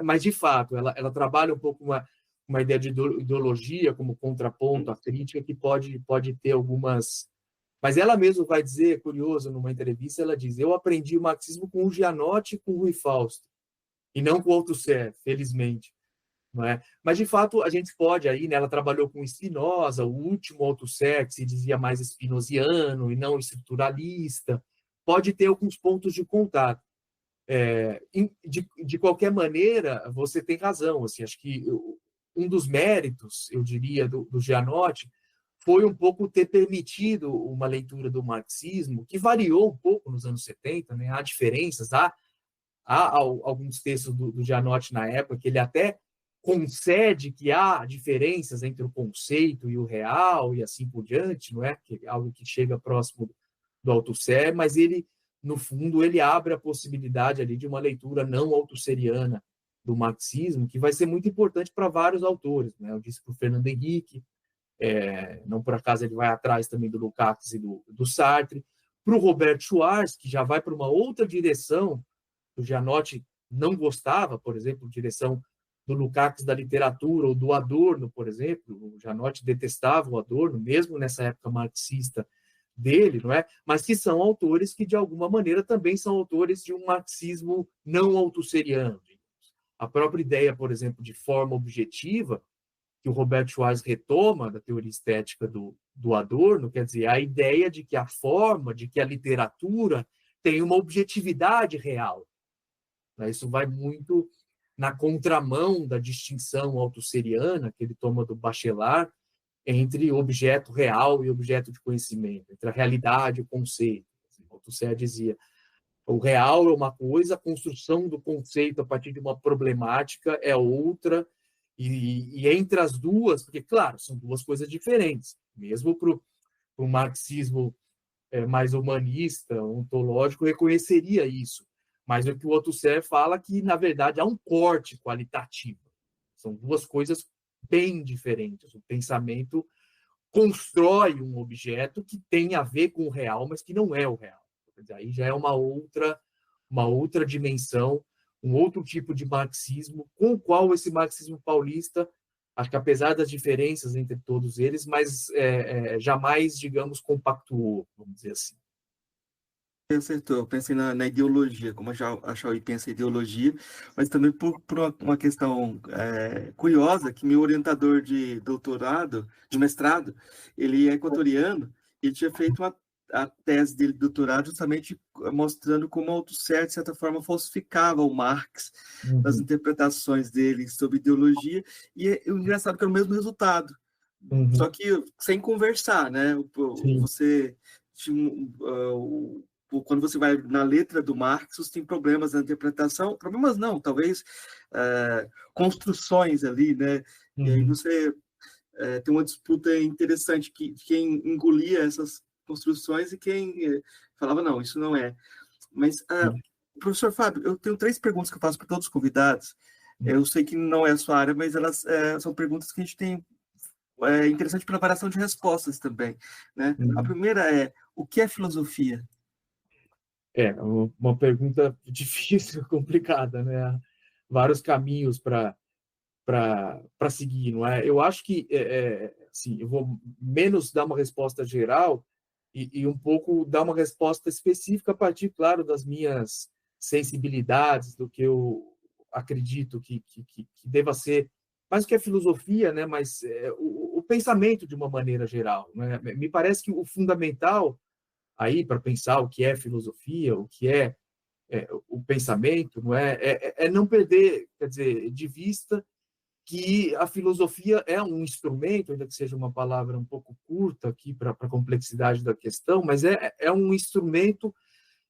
Mas, de fato, ela trabalha um pouco uma ideia de ideologia como contraponto à crítica que pode ter algumas... Mas ela mesma vai dizer, curioso, numa entrevista, ela diz, eu aprendi o marxismo com o Gianotti e com o Rui Fausto, e não com o Althusser, felizmente. Não é? Mas, de fato, a gente pode aí, né, ela trabalhou com Spinoza, o último Althusser, que se dizia mais spinoziano e não estruturalista, pode ter alguns pontos de contato. De qualquer maneira, você tem razão. Assim, acho que um dos méritos, eu diria, do Gianotti foi um pouco ter permitido uma leitura do marxismo, que variou um pouco nos anos 70, né? Há diferenças, há alguns textos do Gianotti na época que ele até concede que há diferenças entre o conceito e o real e assim por diante, não é? Que é algo que chega próximo do Althusser, mas ele, no fundo, ele abre a possibilidade ali de uma leitura não althusserriana do marxismo, que vai ser muito importante para vários autores, né? Eu disse para o Fernando Henrique, não por acaso ele vai atrás também do Lukács e do Sartre, para o Robert Schwarz, que já vai para uma outra direção, o Gianotti não gostava, por exemplo, direção do Lukács da literatura, ou do Adorno, por exemplo. O Gianotti detestava o Adorno, mesmo nessa época marxista dele, não é? Mas que são autores que, de alguma maneira, também são autores de um marxismo não althusserriano. A própria ideia, por exemplo, de forma objetiva, que o Robert Schwarz retoma da teoria estética do Adorno, quer dizer, a ideia de que a forma, de que a literatura tem uma objetividade real. Isso vai muito na contramão da distinção althusserriana que ele toma do Bachelard entre objeto real e objeto de conhecimento, entre a realidade e o conceito. Althusser dizia, o real é uma coisa, a construção do conceito a partir de uma problemática é outra, e entre as duas, porque, claro, são duas coisas diferentes, mesmo para o marxismo mais humanista, ontológico, reconheceria isso. Mas o que o Althusser fala que, na verdade, há um corte qualitativo. São duas coisas bem diferentes. O pensamento constrói um objeto que tem a ver com o real, mas que não é o real. Aí já é uma outra dimensão, um outro tipo de marxismo, com o qual esse marxismo paulista, acho que apesar das diferenças entre todos eles, mas jamais, digamos, compactuou, vamos dizer assim. Acertou, eu pensei na ideologia, como a Chauí pensa em ideologia, mas também por uma questão curiosa, que meu orientador de doutorado, de mestrado, ele é equatoriano, e tinha feito a tese dele de doutorado justamente mostrando como o Althusser, de certa forma, falsificava o Marx nas interpretações dele sobre ideologia, e o engraçado é que era o mesmo resultado, só que sem conversar, né? Você quando você vai na letra do Marx, você tem problemas na interpretação, problemas não, talvez construções ali, né? E aí você tem uma disputa interessante, que quem engolia essas construções e quem falava, não, isso não é. Mas, professor Fábio, eu tenho 3 perguntas que eu faço para todos os convidados. Eu sei que não é a sua área, mas elas são perguntas que a gente tem interessante pela variação de respostas também, né? A primeira é: o que é filosofia? É uma pergunta difícil, complicada, né? Vários caminhos para seguir, não é? Eu acho que, assim, eu vou menos dar uma resposta geral e um pouco dar uma resposta específica a partir, claro, das minhas sensibilidades, do que eu acredito que deva ser, mais do que a filosofia, né? Mas o pensamento de uma maneira geral, né? Me parece que o fundamental aí para pensar o que é filosofia, o que é o pensamento, não é não perder, quer dizer, de vista que a filosofia é um instrumento, ainda que seja uma palavra um pouco curta aqui para a complexidade da questão, mas é um instrumento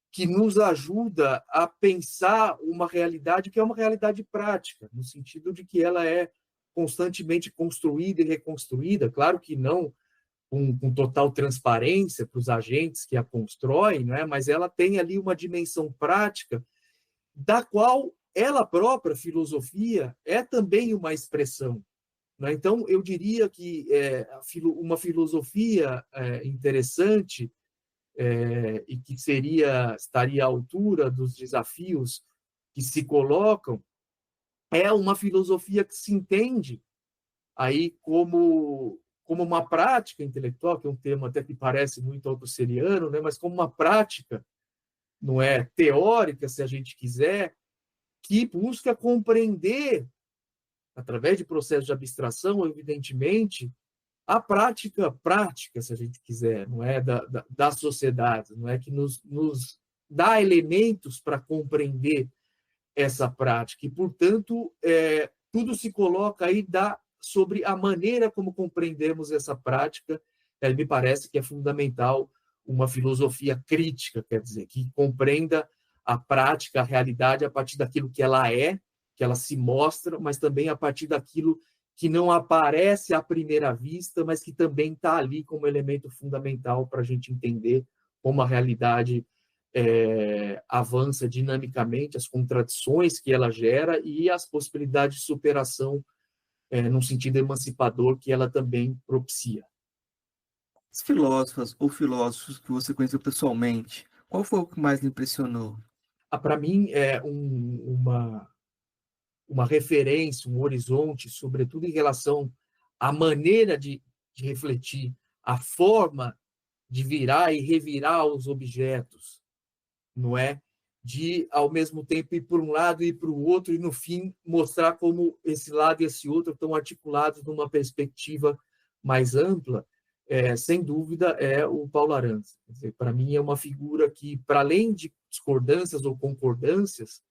que nos ajuda a pensar uma realidade que é uma realidade prática, no sentido de que ela é constantemente construída e reconstruída, claro que não com total transparência para os agentes que a constroem, né? Mas ela tem ali uma dimensão prática da qual ela própria, filosofia, é também uma expressão. Né? Então, eu diria que uma filosofia interessante e que estaria à altura dos desafios que se colocam é uma filosofia que se entende aí como uma prática intelectual, que é um termo até que parece muito autosseriano, né? Mas como uma prática, não é teórica, se a gente quiser, que busca compreender, através de processos de abstração, evidentemente, a prática, se a gente quiser, não é da sociedade, não é que nos dá elementos para compreender essa prática e, portanto, tudo se coloca aí sobre a maneira como compreendemos essa prática. Me parece que é fundamental uma filosofia crítica, quer dizer, que compreenda a prática, a realidade a partir daquilo que ela se mostra, mas também a partir daquilo que não aparece à primeira vista, mas que também está ali como elemento fundamental para a gente entender como a realidade avança dinamicamente, as contradições que ela gera e as possibilidades de superação num sentido emancipador que ela também propicia. As filósofas ou filósofos que você conheceu pessoalmente, qual foi o que mais lhe impressionou? Para mim, é uma referência, um horizonte, sobretudo em relação à maneira de refletir, a forma de virar e revirar os objetos, não é? De, ao mesmo tempo, ir para um lado e para o outro, e, no fim, mostrar como esse lado e esse outro estão articulados numa perspectiva mais ampla, sem dúvida, é o Paulo Arantes. Para mim, é uma figura que, para além de discordâncias ou concordâncias,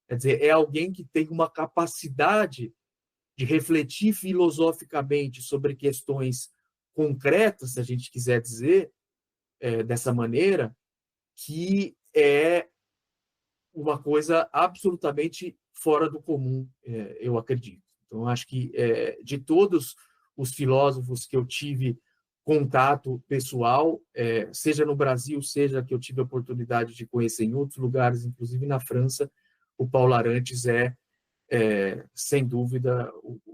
quer dizer, é alguém que tem uma capacidade de refletir filosoficamente sobre questões concretas, se a gente quiser dizer dessa maneira, que é uma coisa absolutamente fora do comum, eu acredito. Então, acho que de todos os filósofos que eu tive contato pessoal, seja no Brasil, seja que eu tive a oportunidade de conhecer em outros lugares, inclusive na França, o Paulo Arantes sem dúvida,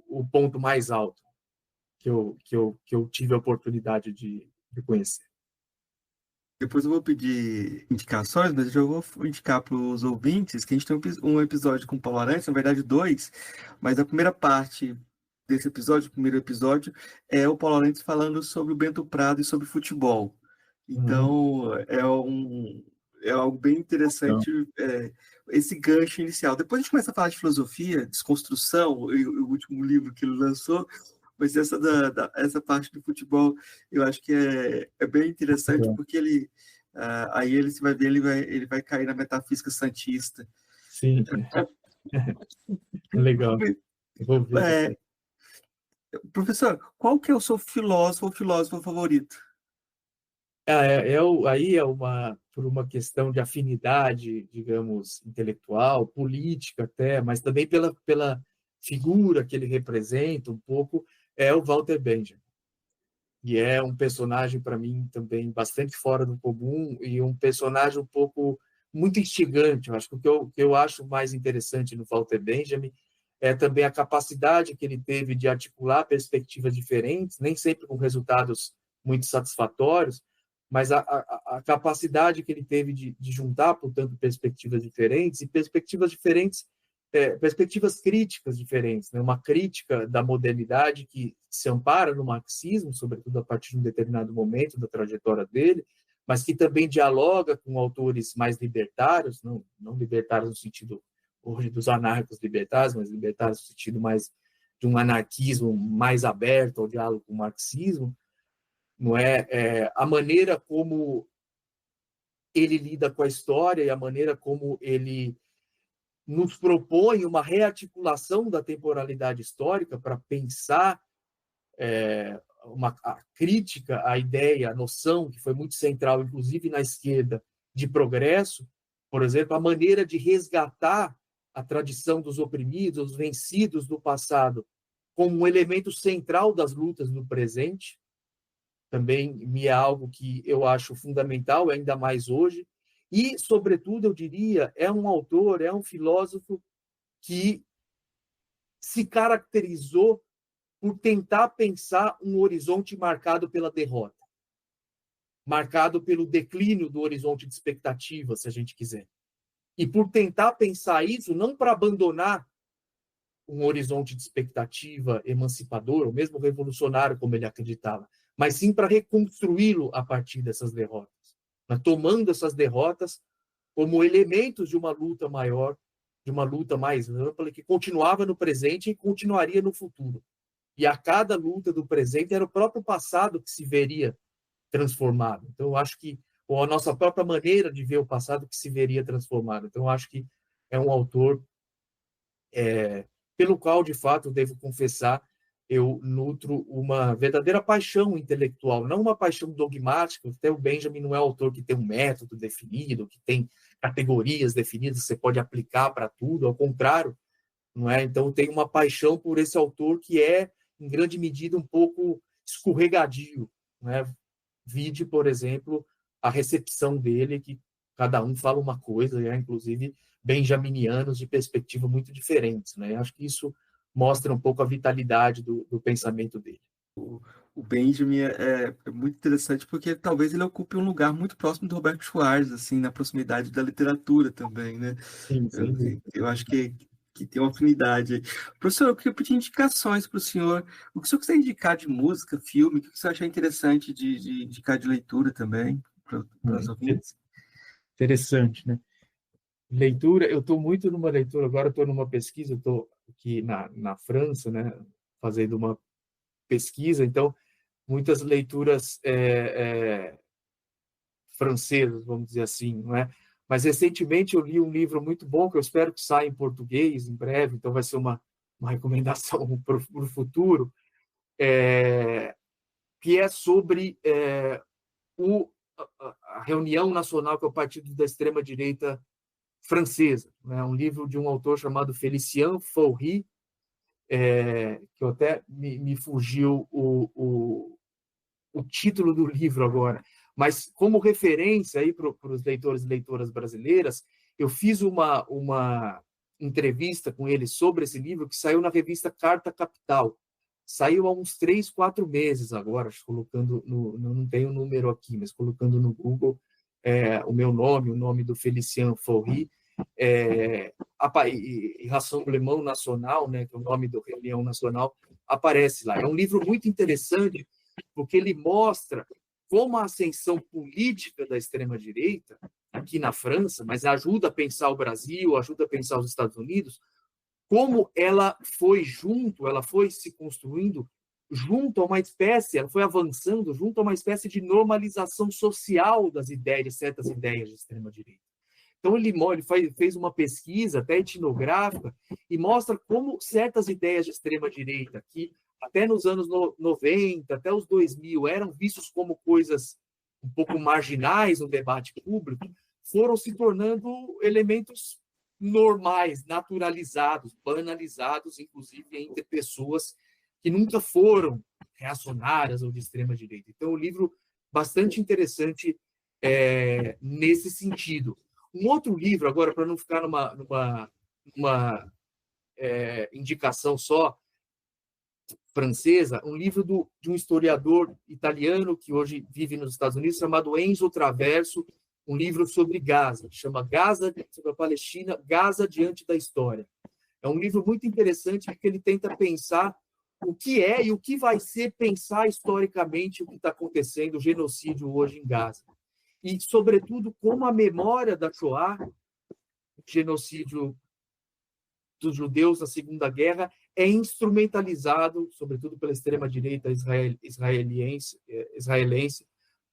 o ponto mais alto que eu tive a oportunidade de conhecer. Depois eu vou pedir indicações, mas eu já vou indicar para os ouvintes que a gente tem um episódio com o Paulo Arantes, na verdade dois, mas a primeira parte desse episódio, o primeiro episódio, é o Paulo Arantes falando sobre o Bento Prado e sobre futebol. Então, é algo bem interessante esse gancho inicial. Depois a gente começa a falar de filosofia, desconstrução, e o último livro que ele lançou, mas essa parte do futebol eu acho que é bem interessante, porque aí ele vai ver, ele vai cair na metafísica santista. Sim, legal. Eu vou ver. Professor, qual que é o seu filósofo ou filósofo favorito? Aí por uma questão de afinidade, digamos, intelectual, política até, mas também pela figura que ele representa um pouco, é o Walter Benjamin. E é um personagem, para mim, também bastante fora do comum e um personagem um pouco muito instigante. Eu acho que o que eu acho mais interessante no Walter Benjamin também a capacidade que ele teve de articular perspectivas diferentes, nem sempre com resultados muito satisfatórios, mas a capacidade que ele teve de juntar, portanto, perspectivas diferentes, e perspectivas diferentes, perspectivas críticas diferentes, né? Uma crítica da modernidade que se ampara no marxismo, sobretudo a partir de um determinado momento da trajetória dele, mas que também dialoga com autores mais libertários, não libertários no sentido hoje dos anarcos libertários, mas libertários no sentido mais de um anarquismo mais aberto ao diálogo com o marxismo, não é? A maneira como ele lida com a história e a maneira como ele nos propõe uma rearticulação da temporalidade histórica para pensar a crítica à ideia, à noção, que foi muito central, inclusive na esquerda, de progresso, por exemplo, a maneira de resgatar a tradição dos oprimidos, os vencidos do passado, como um elemento central das lutas no presente, também me é algo que eu acho fundamental, ainda mais hoje. E, sobretudo, eu diria, é um autor, é um filósofo que se caracterizou por tentar pensar um horizonte marcado pela derrota, marcado pelo declínio do horizonte de expectativa, se a gente quiser. E por tentar pensar isso, não para abandonar um horizonte de expectativa emancipador, ou mesmo revolucionário, como ele acreditava, mas sim para reconstruí-lo a partir dessas derrotas, né? Tomando essas derrotas como elementos de uma luta maior, de uma luta mais ampla, que continuava no presente e continuaria no futuro. E a cada luta do presente era o próprio passado que se veria transformado. Então, eu acho que, ou a nossa própria maneira de ver o passado que se veria transformado. Então, eu acho que é um autor pelo qual, de fato, devo confessar, eu nutro uma verdadeira paixão intelectual, não uma paixão dogmática. Até o Benjamin não é autor que tem um método definido, que tem categorias definidas, que você pode aplicar para tudo, ao contrário, não é? Então, eu tenho uma paixão por esse autor que é, em grande medida, um pouco escorregadio, não é? Vide, por exemplo, a recepção dele, que cada um fala uma coisa, inclusive benjaminianos de perspectiva muito diferentes, né? Acho que isso mostra um pouco a vitalidade do pensamento dele. O Benjamin é muito interessante porque talvez ele ocupe um lugar muito próximo do Roberto Schwarz, assim, na proximidade da literatura também, né? Sim, eu acho que tem uma afinidade. Professor, eu queria pedir indicações para o senhor. O que o senhor quiser indicar de música, filme, o que o senhor achar interessante de indicar de leitura também para os ouvintes? Interessante, né? Leitura, eu estou muito numa leitura, agora estou numa pesquisa, estou aqui na França, né, fazendo uma pesquisa, então, muitas leituras francesas, vamos dizer assim, não é? Mas, recentemente, eu li um livro muito bom, que eu espero que saia em português em breve, então vai ser uma recomendação para o futuro, que é sobre a reunião nacional, que é o partido da extrema-direita francesa, né? Um livro de um autor chamado Félicien Faury, que eu até me fugiu o título do livro agora, mas como referência aí para os leitores e leitoras brasileiras, eu fiz uma entrevista com ele sobre esse livro que saiu na revista Carta Capital. Saiu há uns 3, 4 meses agora, colocando não tenho o número aqui, mas colocando no Google o meu nome, o nome do Félicien Faury, e Rassemblement National, né, que é o nome da reunião nacional, aparece lá. É um livro muito interessante, porque ele mostra como a ascensão política da extrema-direita, aqui na França, mas ajuda a pensar o Brasil, ajuda a pensar os Estados Unidos, como ela foi se construindo junto a uma espécie, ela foi avançando junto a uma espécie de normalização social das ideias, certas ideias de extrema-direita. Então, ele fez uma pesquisa até etnográfica e mostra como certas ideias de extrema-direita, que até nos anos 90, até os 2000, eram vistos como coisas um pouco marginais no debate público, foram se tornando elementos normais, naturalizados, banalizados, inclusive entre pessoas que nunca foram reacionárias ou de extrema-direita. Então, é um livro bastante interessante nesse sentido. Um outro livro, agora, para não ficar numa indicação só francesa, um livro de um historiador italiano que hoje vive nos Estados Unidos, chamado Enzo Traverso, um livro sobre Gaza, chama Gaza, sobre a Palestina, Gaza diante da história. É um livro muito interessante porque ele tenta pensar o que é e o que vai ser pensar historicamente o que está acontecendo, o genocídio hoje em Gaza. E, sobretudo, como a memória da Shoah, o genocídio dos judeus na Segunda Guerra, é instrumentalizado, sobretudo pela extrema-direita israelense,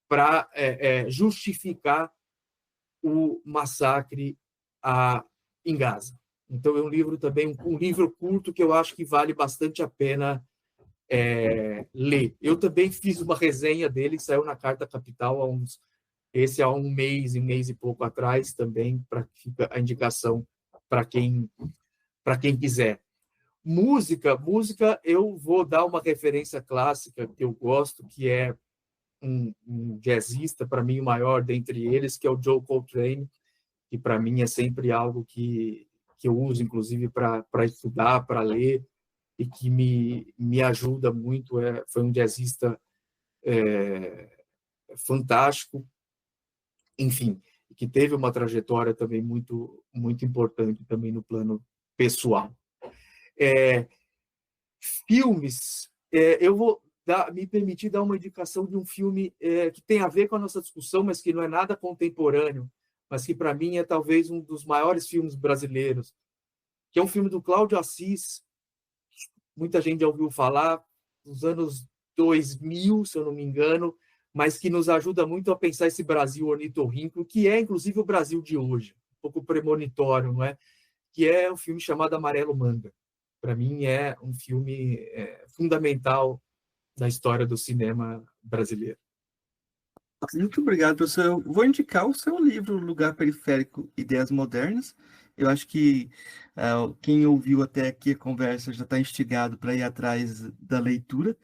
para justificar o massacre em Gaza. Então, é um livro também, um livro curto que eu acho que vale bastante a pena ler. Eu também fiz uma resenha dele, que saiu na Carta Capital há um mês e pouco atrás também, para ficar a indicação para quem quiser. Música, eu vou dar uma referência clássica que eu gosto, que é um jazzista, para mim o maior dentre eles, que é o Joe Coltrane, que para mim é sempre algo que eu uso, inclusive, para estudar, para ler, e que me ajuda muito. Foi um jazzista fantástico, enfim, que teve uma trajetória também muito, muito importante também no plano pessoal. Filmes, eu vou me permitir dar uma indicação de um filme que tem a ver com a nossa discussão, mas que não é nada contemporâneo, mas que para mim é talvez um dos maiores filmes brasileiros, que é um filme do Cláudio Assis, muita gente já ouviu falar, dos anos 2000, se eu não me engano, mas que nos ajuda muito a pensar esse Brasil ornitorrinco, que é, inclusive, o Brasil de hoje, um pouco premonitório, não é? Que é um filme chamado Amarelo Manga. Para mim, é um filme fundamental da história do cinema brasileiro. Muito obrigado, professor. Eu vou indicar o seu livro, Lugar Periférico, Ideias Modernas. Eu acho que quem ouviu até aqui a conversa já está instigado para ir atrás da leitura,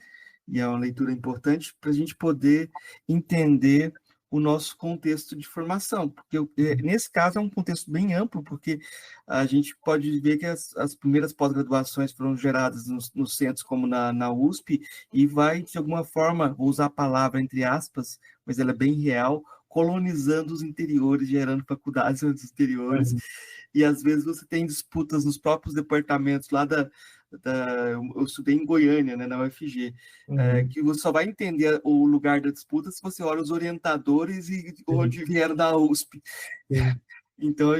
e é uma leitura importante para a gente poder entender o nosso contexto de formação, porque nesse caso é um contexto bem amplo, porque a gente pode ver que as primeiras pós-graduações foram geradas nos centros como na USP, e vai, de alguma forma, vou usar a palavra entre aspas, mas ela é bem real, colonizando os interiores, gerando faculdades nos interiores, e às vezes você tem disputas nos próprios departamentos lá eu estudei em Goiânia, né, na UFG, que você só vai entender o lugar da disputa se você olha os orientadores e onde vieram da USP. Então,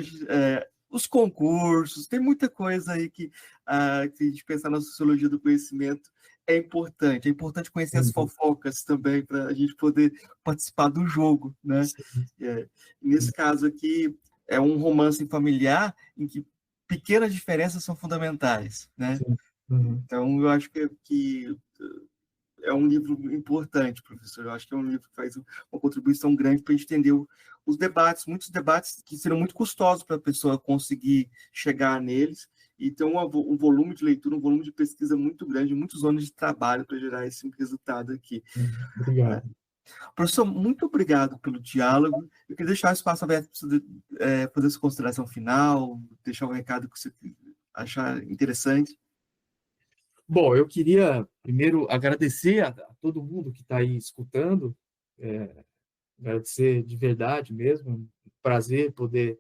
os concursos, tem muita coisa aí que a gente pensar na sociologia do conhecimento é importante. É importante conhecer as fofocas também, para a gente poder participar do jogo, né? Nesse caso aqui, é um romance familiar em que pequenas diferenças são fundamentais, né? Então, eu acho que é um livro importante, professor. Eu acho que é um livro que faz uma contribuição grande para a gente entender os debates, muitos debates que serão muito custosos para a pessoa conseguir chegar neles, e ter um volume de leitura, um volume de pesquisa muito grande, muitos anos de trabalho para gerar esse resultado aqui. Obrigado. Professor, muito obrigado pelo diálogo. Eu queria deixar o espaço aberto para você fazer sua consideração final, deixar um recado que você achar interessante. Bom, eu queria primeiro agradecer a todo mundo que está aí escutando, agradecer de verdade mesmo, é um prazer poder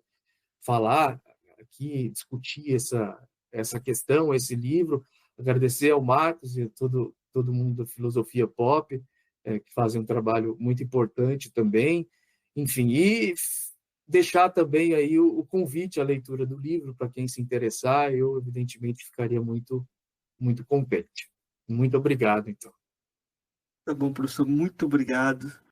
falar aqui, discutir essa questão, esse livro, agradecer ao Marcos e a todo mundo da Filosofia Pop, que fazem um trabalho muito importante também, enfim, e deixar também aí o convite à leitura do livro para quem se interessar. Eu, evidentemente, ficaria muito contente. Muito obrigado, então. Tá bom, professor, muito obrigado.